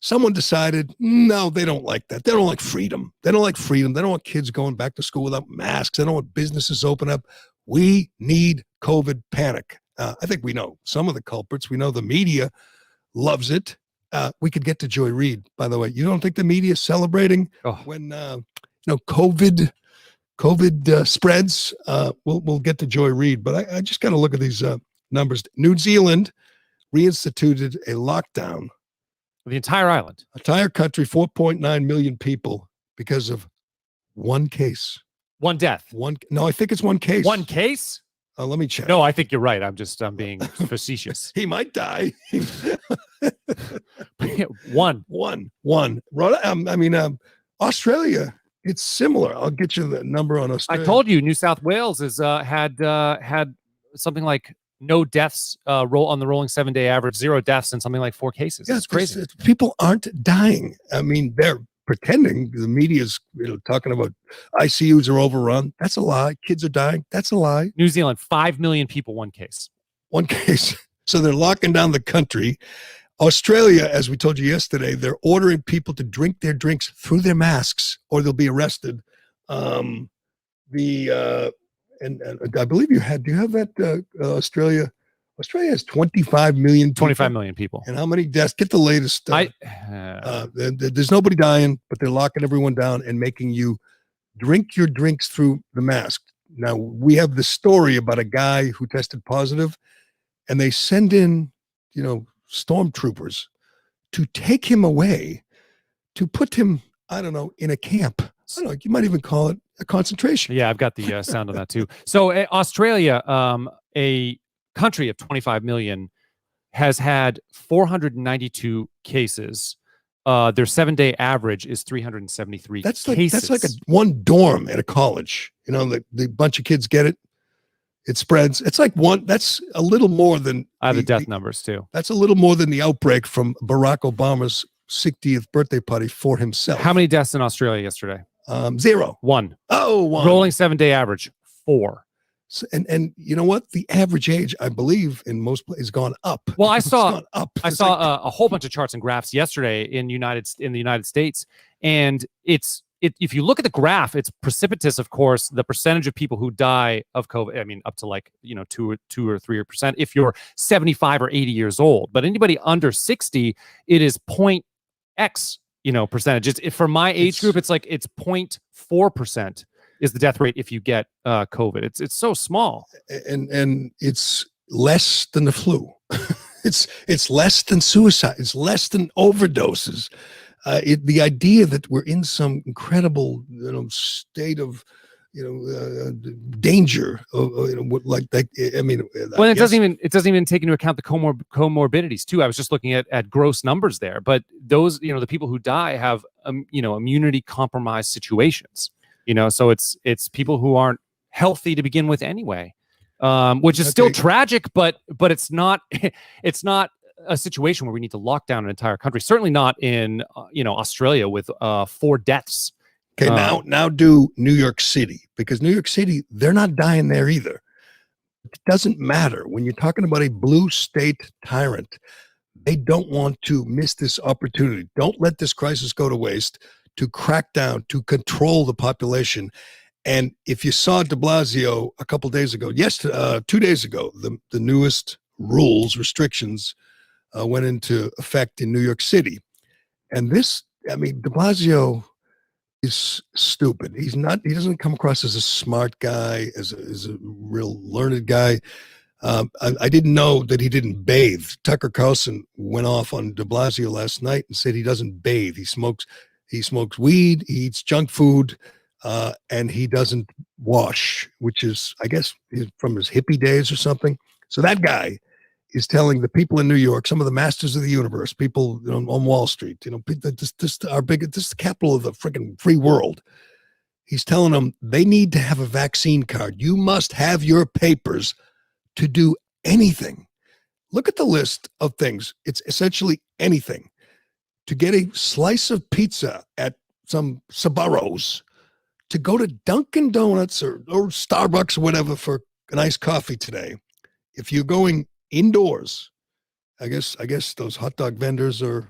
Someone decided, no, they don't like that. They don't like freedom. They don't want kids going back to school without masks. They don't want businesses open up. We need COVID panic. I think we know some of the culprits. We know the media loves it. We could get to Joy Reid, by the way. You don't think the media is celebrating when COVID spreads? We'll get to Joy Reid, but I just got to look at these numbers. New Zealand reinstituted a lockdown. The entire island. Entire country, 4.9 million people, because of one case. One death. No, I think it's one case. One case? Let me check. No, I think you're right. I'm being facetious. He might die. One. Australia, it's similar. I'll get you the number on Australia. I told you, New South Wales has had something like no deaths on the rolling 7-day average, 0 deaths, and something like 4 cases. Yeah, it's crazy. People aren't dying. I mean, they're pretending. The media's talking about ICUs are overrun. That's a lie. Kids are dying. That's a lie. New Zealand, 5 million people, one case. So they're locking down the country. Australia, as we told you yesterday, they're ordering people to drink their drinks through their masks or they'll be arrested. and I believe do you have that Australia? Australia has 25 million people. 25 million people. And how many deaths? Get the latest. There's nobody dying, but they're locking everyone down and making you drink your drinks through the mask. Now, we have the story about a guy who tested positive, and they send in, stormtroopers to take him away, to put him, I don't know, in a camp. I don't know, you might even call it a concentration. Yeah, I've got the sound on that too. So Australia, a country of 25 million, has had 492 cases. Their 7-day average is 373 cases. That's like one dorm at a college. The bunch of kids get it. It spreads. It's like that's a little more than I have the death numbers too. That's a little more than the outbreak from Barack Obama's 60th birthday party for himself. How many deaths in Australia yesterday? 0. 1. Oh, 1. Rolling 7-day average 4. So, and you know what? The average age, I believe, in most places has gone up. Well, I saw like a whole bunch of charts and graphs yesterday in the United States, and if you look at the graph, it's precipitous. Of course, the percentage of people who die of COVID, I mean, up to 2 or 3% if you're 75 or 80 years old. But anybody under 60, it is point X percentage. For my age group, it's 0.4%. Is the death rate if you get COVID. It's so small. And it's less than the flu. it's less than suicide. It's less than overdoses. The idea that we're in some incredible state of danger it doesn't even take into account the comorbidities too. I was just looking at gross numbers there, but those the people who die have immunity compromised situations. So it's people who aren't healthy to begin with anyway, which is still tragic, but it's not a situation where we need to lock down an entire country. Certainly not in Australia with 4 deaths. Okay, now do New York City, because New York City, they're not dying there either. It doesn't matter when you're talking about a blue state tyrant. They don't want to miss this opportunity. Don't let this crisis go to waste. To crack down, to control the population. And if you saw de Blasio a couple days ago, 2 days ago, the newest restrictions went into effect in New York City. And de Blasio is stupid. He doesn't come across as a smart guy, as a real learned guy. I didn't know that he didn't bathe. Tucker Carlson went off on de Blasio last night and said he doesn't bathe. He smokes weed, he eats junk food, and he doesn't wash, which is, I guess, from his hippie days or something. So that guy is telling the people in New York, some of the masters of the universe, people on Wall Street, this is the capital of the freaking free world. He's telling them they need to have a vaccine card. You must have your papers to do anything. Look at the list of things. It's essentially anything. To get a slice of pizza at some Sbarro's, to go to Dunkin' Donuts or Starbucks or whatever for an iced coffee today. If you're going indoors, I guess those hot dog vendors are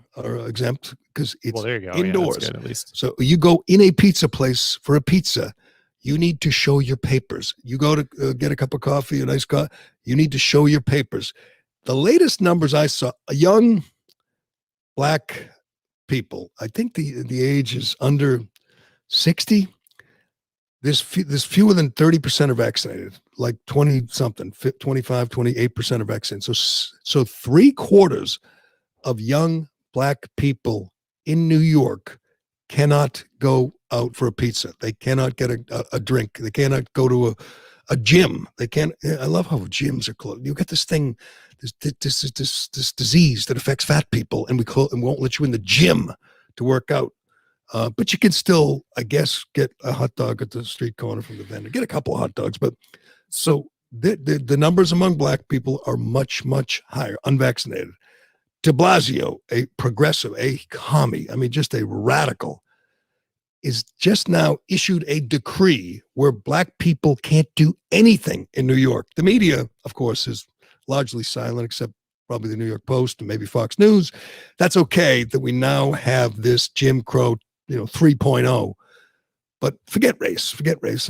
exempt because it's there you go. Indoors. Yeah, that's good, at least. So you go in a pizza place for a pizza, you need to show your papers. You go to get a cup of coffee, a nice coffee, you need to show your papers. The latest numbers I saw, young black people, I think the age is under 60. There's fewer than 30% are vaccinated, like 20 something, 25, 28% are vaccinated. So 3/4 of young black people in New York cannot go out for a pizza. They cannot get a drink. They cannot go to a gym. They can't. I love how gyms are closed. You get this thing, this disease that affects fat people, and won't let you in the gym to work out. But you can still, I guess, get a hot dog at the street corner from the vendor. Get a couple of hot dogs. But so the numbers among black people are much, much higher, unvaccinated. De Blasio, a progressive, a commie, just a radical, is just now issued a decree where black people can't do anything in New York. The media, of course, is largely silent, except probably the New York Post and maybe Fox News. That's okay that we now have this Jim Crow 3.0. But forget race. I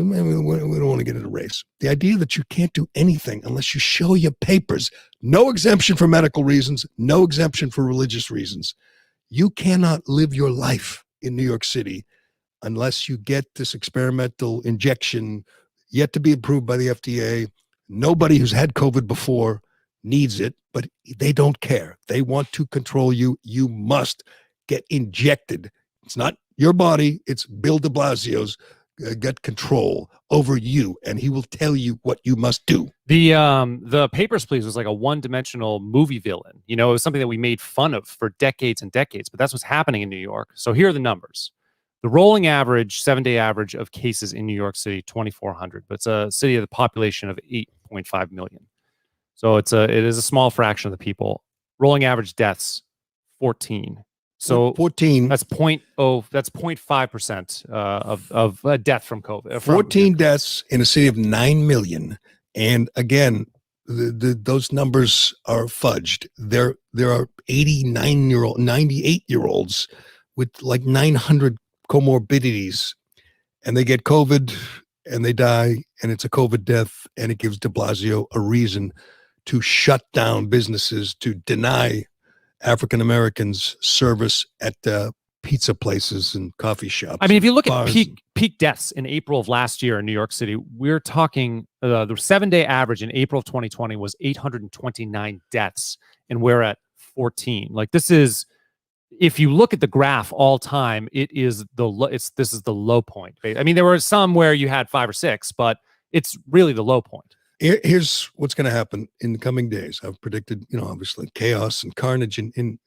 mean, we don't want to get into race. The idea that you can't do anything unless you show your papers, no exemption for medical reasons, no exemption for religious reasons. You cannot live your life in New York City unless you get this experimental injection yet to be approved by the FDA. Nobody who's had COVID before needs it, but they don't care. They want to control you. You must get injected. It's not your body, it's Bill de Blasio's got control over you, and he will tell you what you must do. The Papers, Please was like a one-dimensional movie villain. You know, it was something that we made fun of for decades and decades, but that's what's happening in New York. So here are the numbers. The rolling average, 7-day average of cases in New York City, 2,400, but it's a city of the population of 8.5 million. So it is a small fraction of the people. Rolling average deaths, 14. So 14. That's 0.5% of death from COVID. 14 deaths in a city of 9 million. And again, those numbers are fudged. There are 98-year-olds with like 900 comorbidities, and they get COVID and they die, and it's a COVID death, and it gives de Blasio a reason to shut down businesses, to deny African Americans service at pizza places and coffee shops. I mean, if you look at bars. peak deaths in April of last year in New York City, we're talking the 7-day average in April of 2020 was 829 deaths, and we're at 14. Like, this is, if you look at the graph all time, this is the low point. I mean, there were some where you had 5 or 6, but it's really the low point. Here's what's going to happen in the coming days. I've predicted, obviously chaos and carnage in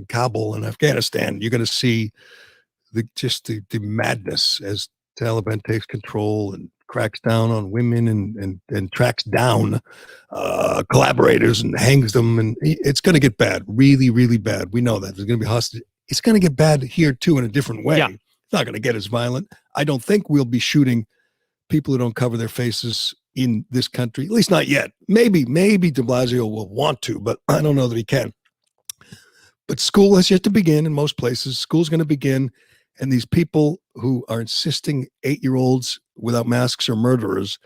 Kabul and Afghanistan. You're going to see the madness as Taliban takes control and cracks down on women and tracks down collaborators and hangs them. And it's going to get bad, really, really bad. We know that. There's going to be hostage. It's going to get bad here too in a different way. Yeah. It's not going to get as violent. I don't think we'll be shooting people who don't cover their faces in this country, at least not yet. Maybe de Blasio will want to, but I don't know that he can. But school has yet to begin in most places. School's going to begin, and these people who are insisting 8-year-olds without masks are murderers,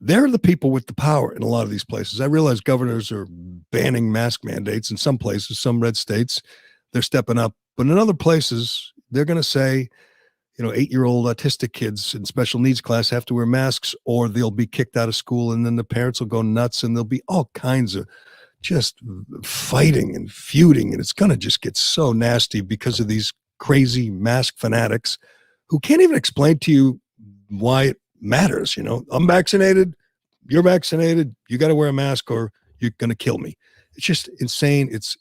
they're the people with the power in a lot of these places. I realize governors are banning mask mandates in some places, some red states. They're stepping up. But in other places, they're going to say, 8-year-old autistic kids in special needs class have to wear masks, or they'll be kicked out of school, and then the parents will go nuts, and there'll be all kinds of just fighting and feuding, and it's going to just get so nasty because of these crazy mask fanatics who can't even explain to you why it matters. I'm vaccinated, you're vaccinated, you got to wear a mask or you're going to kill me. It's just insane. It's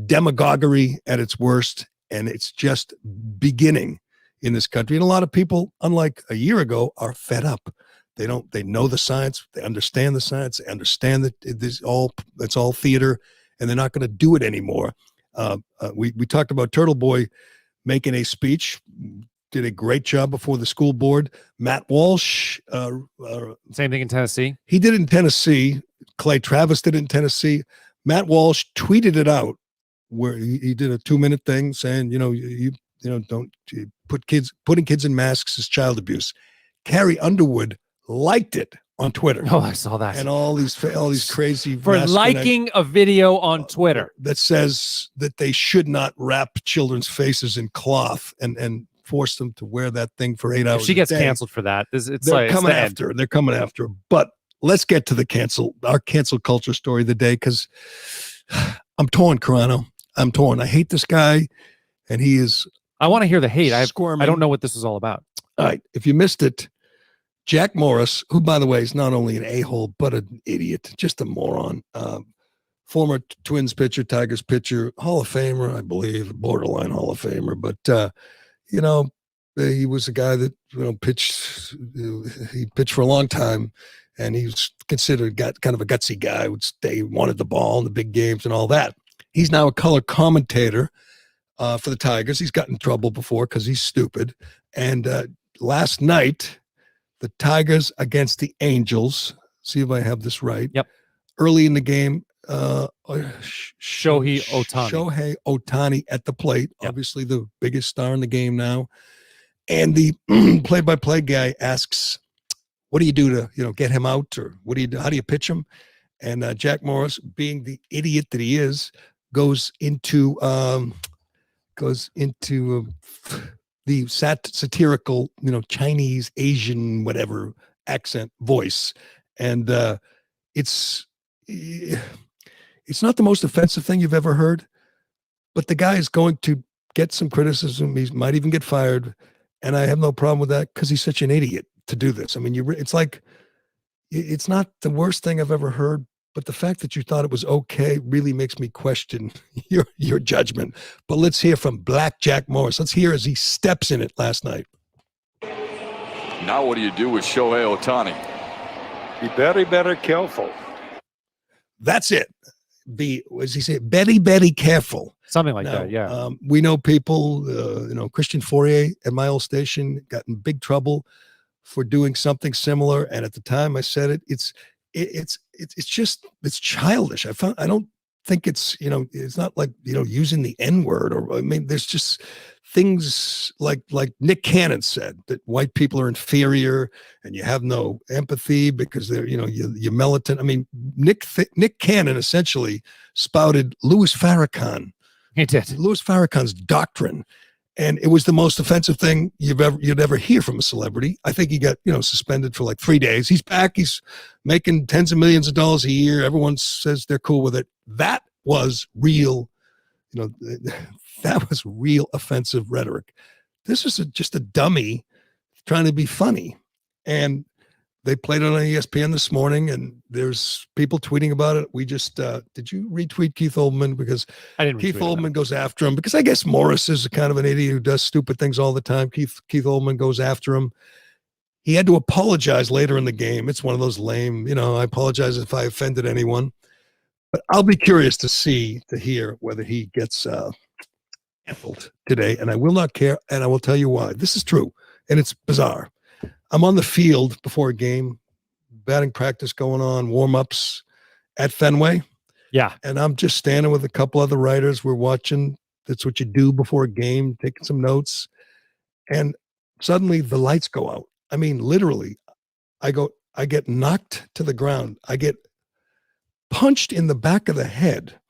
demagoguery at its worst, and it's just beginning in this country. And a lot of people, unlike a year ago, are fed up. They know the science, they understand the science, they understand that it's all theater, and they're not going to do it anymore. We talked about Turtle Boy making a speech, did a great job before the school board. Matt Walsh. Same thing in Tennessee. He did it in Tennessee. Clay Travis did it in Tennessee. Matt Walsh tweeted it out where he did a 2-minute thing saying, don't putting kids in masks is child abuse. Carrie Underwood liked it on Twitter. Oh, I saw that. And all these crazy for liking a video on Twitter that says that they should not wrap children's faces in cloth and force them to wear that thing for 8 hours. If she gets canceled for that, they're coming after her. They're coming after her. But let's get to our cancel culture story of the day, because I'm torn, Carano. I'm torn. I hate this guy, and he is. I want to hear the hate. I don't know what this is all about. All right. If you missed it, Jack Morris, who, by the way, is not only an a-hole, but an idiot, just a moron. Former Twins pitcher, Tigers pitcher, Hall of Famer, I believe, borderline Hall of Famer. But, he was a guy that, pitched. He pitched for a long time, and he was considered kind of a gutsy guy, would stay, wanted the ball in the big games and all that. He's now a color commentator for the Tigers. He's gotten in trouble before because he's stupid. And last night, the Tigers against the Angels. See if I have this right. Yep. Early in the game, Shohei Ohtani at the plate. Yep. Obviously the biggest star in the game now. And the play-by-play guy asks, what do you do to, get him out? Or what do you do? How do you pitch him? And Jack Morris, being the idiot that he is, goes into the satirical, Chinese, Asian, whatever accent voice. And it's not the most offensive thing you've ever heard, but the guy is going to get some criticism. He might even get fired. And I have no problem with that because he's such an idiot to do this. I mean, it's like, it's not the worst thing I've ever heard, but the fact that you thought it was okay really makes me question your judgment. But let's hear from Black Jack Morris. Let's hear as he steps in it last night. Now what do you do with Shohei Ohtani? Be very, very careful. That's it. What does he say? Very, very careful. Something like that, yeah. We know people, Christian Fourier at my old station got in big trouble for doing something similar. And at the time I said it, it's childish. I don't think it's not like, using the N-word, or, I mean, there's just things like Nick Cannon said, that white people are inferior and you have no empathy because they're, you're militant. I mean, Nick Cannon essentially spouted Louis Farrakhan. He did. Louis Farrakhan's doctrine. And it was the most offensive thing you'd ever hear from a celebrity. I think he got, suspended for like 3 days. He's back. He's making tens of millions of dollars a year. Everyone says they're cool with it. That was real, that was real offensive rhetoric. This is just a dummy trying to be funny. And they played it on ESPN this morning, and there's people tweeting about it. We just, did you retweet Keith Olbermann? Because I didn't. Keith Olbermann goes after him because I guess Morris is kind of an idiot who does stupid things all the time. Keith Olbermann goes after him. He had to apologize later in the game. It's one of those lame, I apologize if I offended anyone. But I'll be curious to hear whether he gets canceled today. And I will not care, and I will tell you why. This is true, and it's bizarre. I'm on the field before a game, batting practice going on, warm-ups at Fenway. Yeah. And I'm just standing with a couple other writers. We're watching. That's what you do before a game, taking some notes. And suddenly the lights go out. I mean, literally, I get knocked to the ground. I get punched in the back of the head,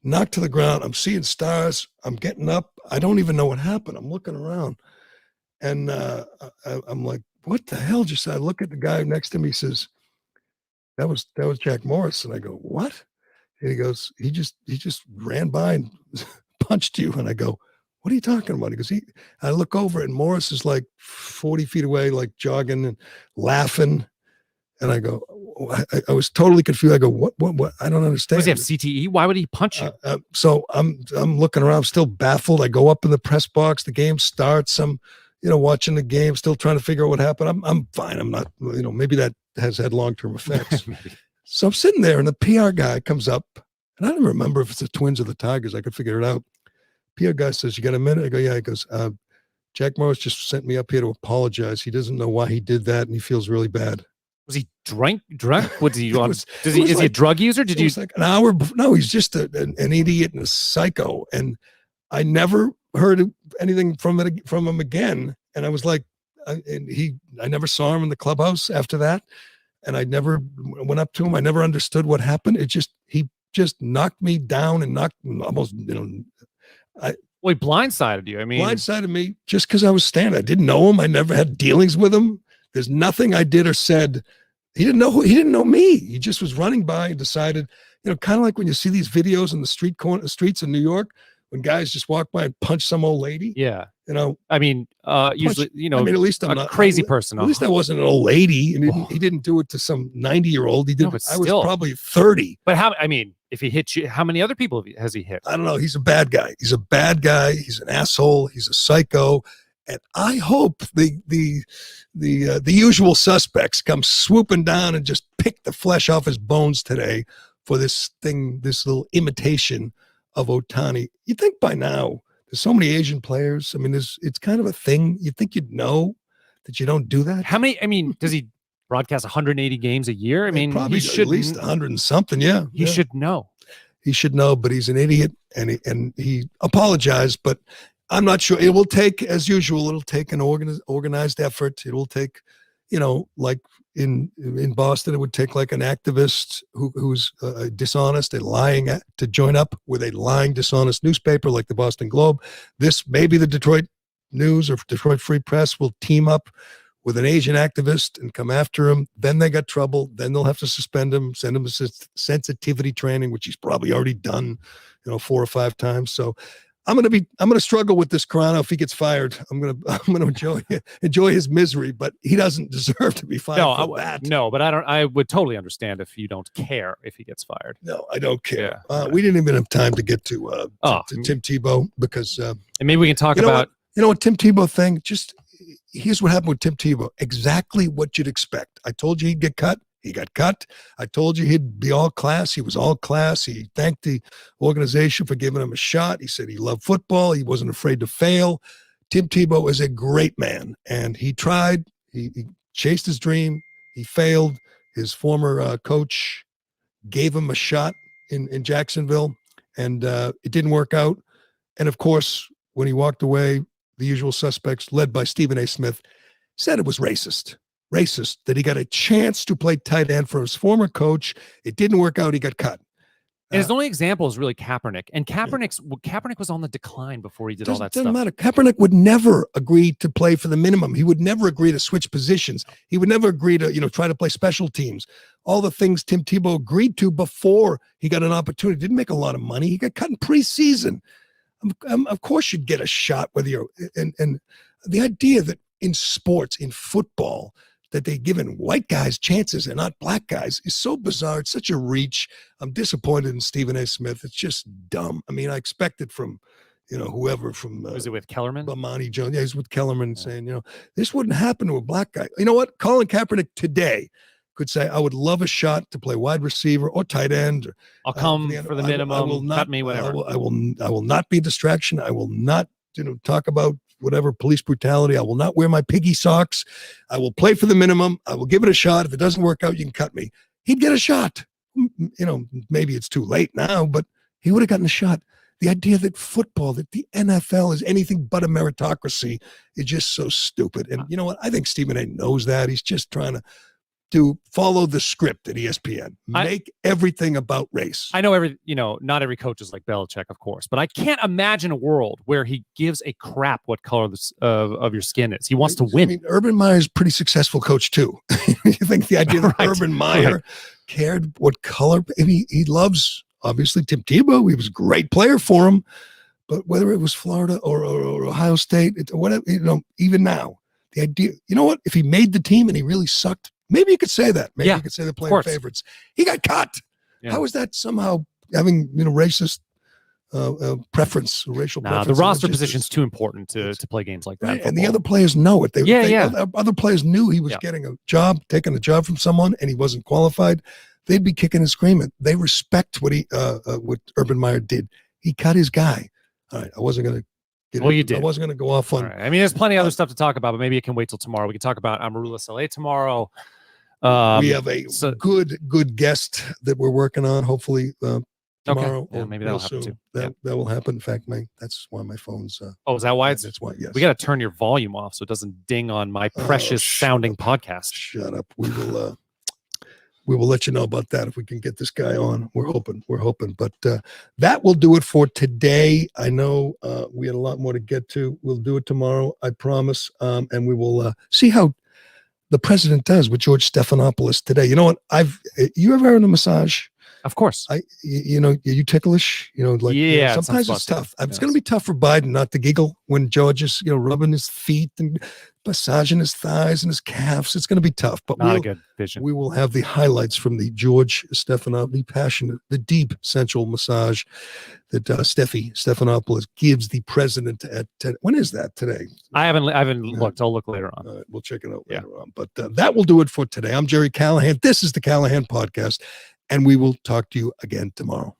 knocked to the ground. I'm seeing stars. I'm getting up. I don't even know what happened. I'm looking around. And I'm like, what the hell? Just I look at the guy next to me. He says, that was Jack Morris. And I go, what? And he goes, he just ran by and punched you. And I go, what are you talking about? He goes, I look over and Morris is like 40 feet away, like jogging and laughing. And I go, I was totally confused. I go, what? I don't understand. Does he have CTE? Why would he punch you? So I'm looking around, I'm still baffled. I go up in the press box. The game starts. I'm watching the game, still trying to figure out what happened. I'm fine. I'm not, maybe that has had long-term effects. So I'm sitting there and the PR guy comes up, and I don't remember if it's the Twins or the Tigers. I could figure it out. PR guy says, you got a minute? I go, yeah. He goes, Jack Morris just sent me up here to apologize. He doesn't know why he did that, and he feels really bad. Was he drunk? Is he a like, drug user? It was like an hour. No, he's just an idiot and a psycho. And I never heard anything from him again. And I was like, I never saw him in the clubhouse after that. And I never went up to him. I never understood what happened. He just knocked me down and knocked almost, Well, he blindsided you. I mean, blindsided me just because I was standing. I didn't know him. I never had dealings with him. There's nothing I did or said. He didn't know me. He just was running by and decided, kind of like when you see these videos in the streets in New York, when guys just walk by and punch some old lady. Yeah. I mean, usually, at least I'm not a crazy person. At least I wasn't an old lady, and he didn't do it to some 90-year-old. He did. No, I was probably 30. But if he hit you, how many other people has he hit? I don't know. He's a bad guy. He's an asshole. He's a psycho. And I hope the usual suspects come swooping down and just pick the flesh off his bones today for this little imitation of Ohtani. You'd think by now, there's so many Asian players. I mean, it's kind of a thing. You'd think you'd know that you don't do that. How many? I mean, does he broadcast 180 games a year? I mean, probably he should at least 100 and something. Yeah, he should know. He should know, but he's an idiot, and he apologized. But I'm not sure. It will take, as usual, it'll take an organized effort. It will take, like in Boston, it would take like an activist who's dishonest and lying to join up with a lying, dishonest newspaper like the Boston Globe. This maybe the Detroit News or Detroit Free Press will team up with an Asian activist and come after him. Then they got trouble. Then they'll have to suspend him, send him a sensitivity training, which he's probably already done, 4 or 5 times. So I'm gonna struggle with this Carano if he gets fired. I'm gonna enjoy his misery, but he doesn't deserve to be fired for that. No, but I would totally understand if you don't care if he gets fired. No, I don't care. Yeah. We didn't even have time to get to Tim Tebow because and maybe we can talk about what Tim Tebow thing. Just here's what happened with Tim Tebow. Exactly what you'd expect. I told you he'd get cut. He got cut. I told you he'd be all class. He was all class. He thanked the organization for giving him a shot. He said he loved football. He wasn't afraid to fail. Tim Tebow is a great man, and he tried. He chased his dream. He failed. His former coach gave him a shot in Jacksonville, and it didn't work out. And, of course, when he walked away, the usual suspects, led by Stephen A. Smith, said it was racist that he got a chance to play tight end for his former coach. It didn't work out. He got cut. And his only example is really Kaepernick. And Kaepernick was on the decline before he did all that stuff. Doesn't matter. Kaepernick would never agree to play for the minimum. He would never agree to switch positions. He would never agree to, try to play special teams. All the things Tim Tebow agreed to before he got an opportunity. Didn't make a lot of money. He got cut in preseason. Of course you'd get a shot whether you're and the idea that in sports, in football, that they're giving white guys chances and not black guys is so bizarre. It's such a reach. I'm disappointed in Stephen A. Smith. It's just dumb. I mean, I expected from, whoever from was it with Kellerman? Bomani Jones. Yeah, he's with Kellerman saying, this wouldn't happen to a black guy. You know what? Colin Kaepernick today could say, I would love a shot to play wide receiver or tight end. Or, I'll come for the minimum. I will not, cut me, whatever. I will not be a distraction. I will not, talk about whatever police brutality. I will not wear my piggy socks. I will play for the minimum. I will give it a shot. If it doesn't work out, you can cut me. He'd get a shot. Maybe it's too late now, but he would have gotten a shot. The idea that football, that the NFL is anything but a meritocracy is just so stupid. And you know what? I think Stephen A. knows that. He's just trying to follow the script at ESPN. Make everything about race. I know not every coach is like Belichick, of course, but I can't imagine a world where he gives a crap what color of your skin is. He wants to win. I mean, Urban Meyer's a pretty successful coach too. You think the idea that Urban Meyer cared what color? I mean, he loves, obviously, Tim Tebow. He was a great player for him, but whether it was Florida or Ohio State, whatever, even now, the idea, if he made the team and he really sucked, maybe you could say that. Maybe you could say they're playing favorites. He got cut. Yeah. How is that somehow having racist preference, racial preference? The roster position's too important to play games like that. Right. And the other players know it. Other players knew he was getting a job, taking a job from someone, and he wasn't qualified. They'd be kicking and screaming. They respect what Urban Meyer did. He cut his guy. All right, I wasn't going to. You did. I wasn't going to go off on. Right. I mean, there's plenty of other stuff to talk about, but maybe it can wait till tomorrow. We can talk about Amaryllis LA tomorrow. We have a good guest that we're working on. Hopefully tomorrow. Okay. Yeah, maybe that'll happen too. That will happen. In fact, that's why my phone's. Is that why that's why? Yes. We got to turn your volume off so it doesn't ding on my precious sounding podcast. Shut up. We will let you know about that if we can get this guy on. We're hoping. But that will do it for today. I know we had a lot more to get to. We'll do it tomorrow, I promise. And we will see how the president does with George Stephanopoulos today. You know what? You ever had a massage? Of course. You ticklish? Sometimes it's tough. It's going to be tough for Biden not to giggle when George is, rubbing his feet and massaging his thighs and his calves. It's going to be tough, but not a good vision. We will have the highlights from the George Stephanopoulos, passionate, the deep sensual massage that Stephanopoulos gives the president at 10. When is that today? I haven't looked. I'll look later on. All right, we'll check it out later on. But that will do it for today. I'm Gerry Callahan. This is the Callahan Podcast, and we will talk to you again tomorrow.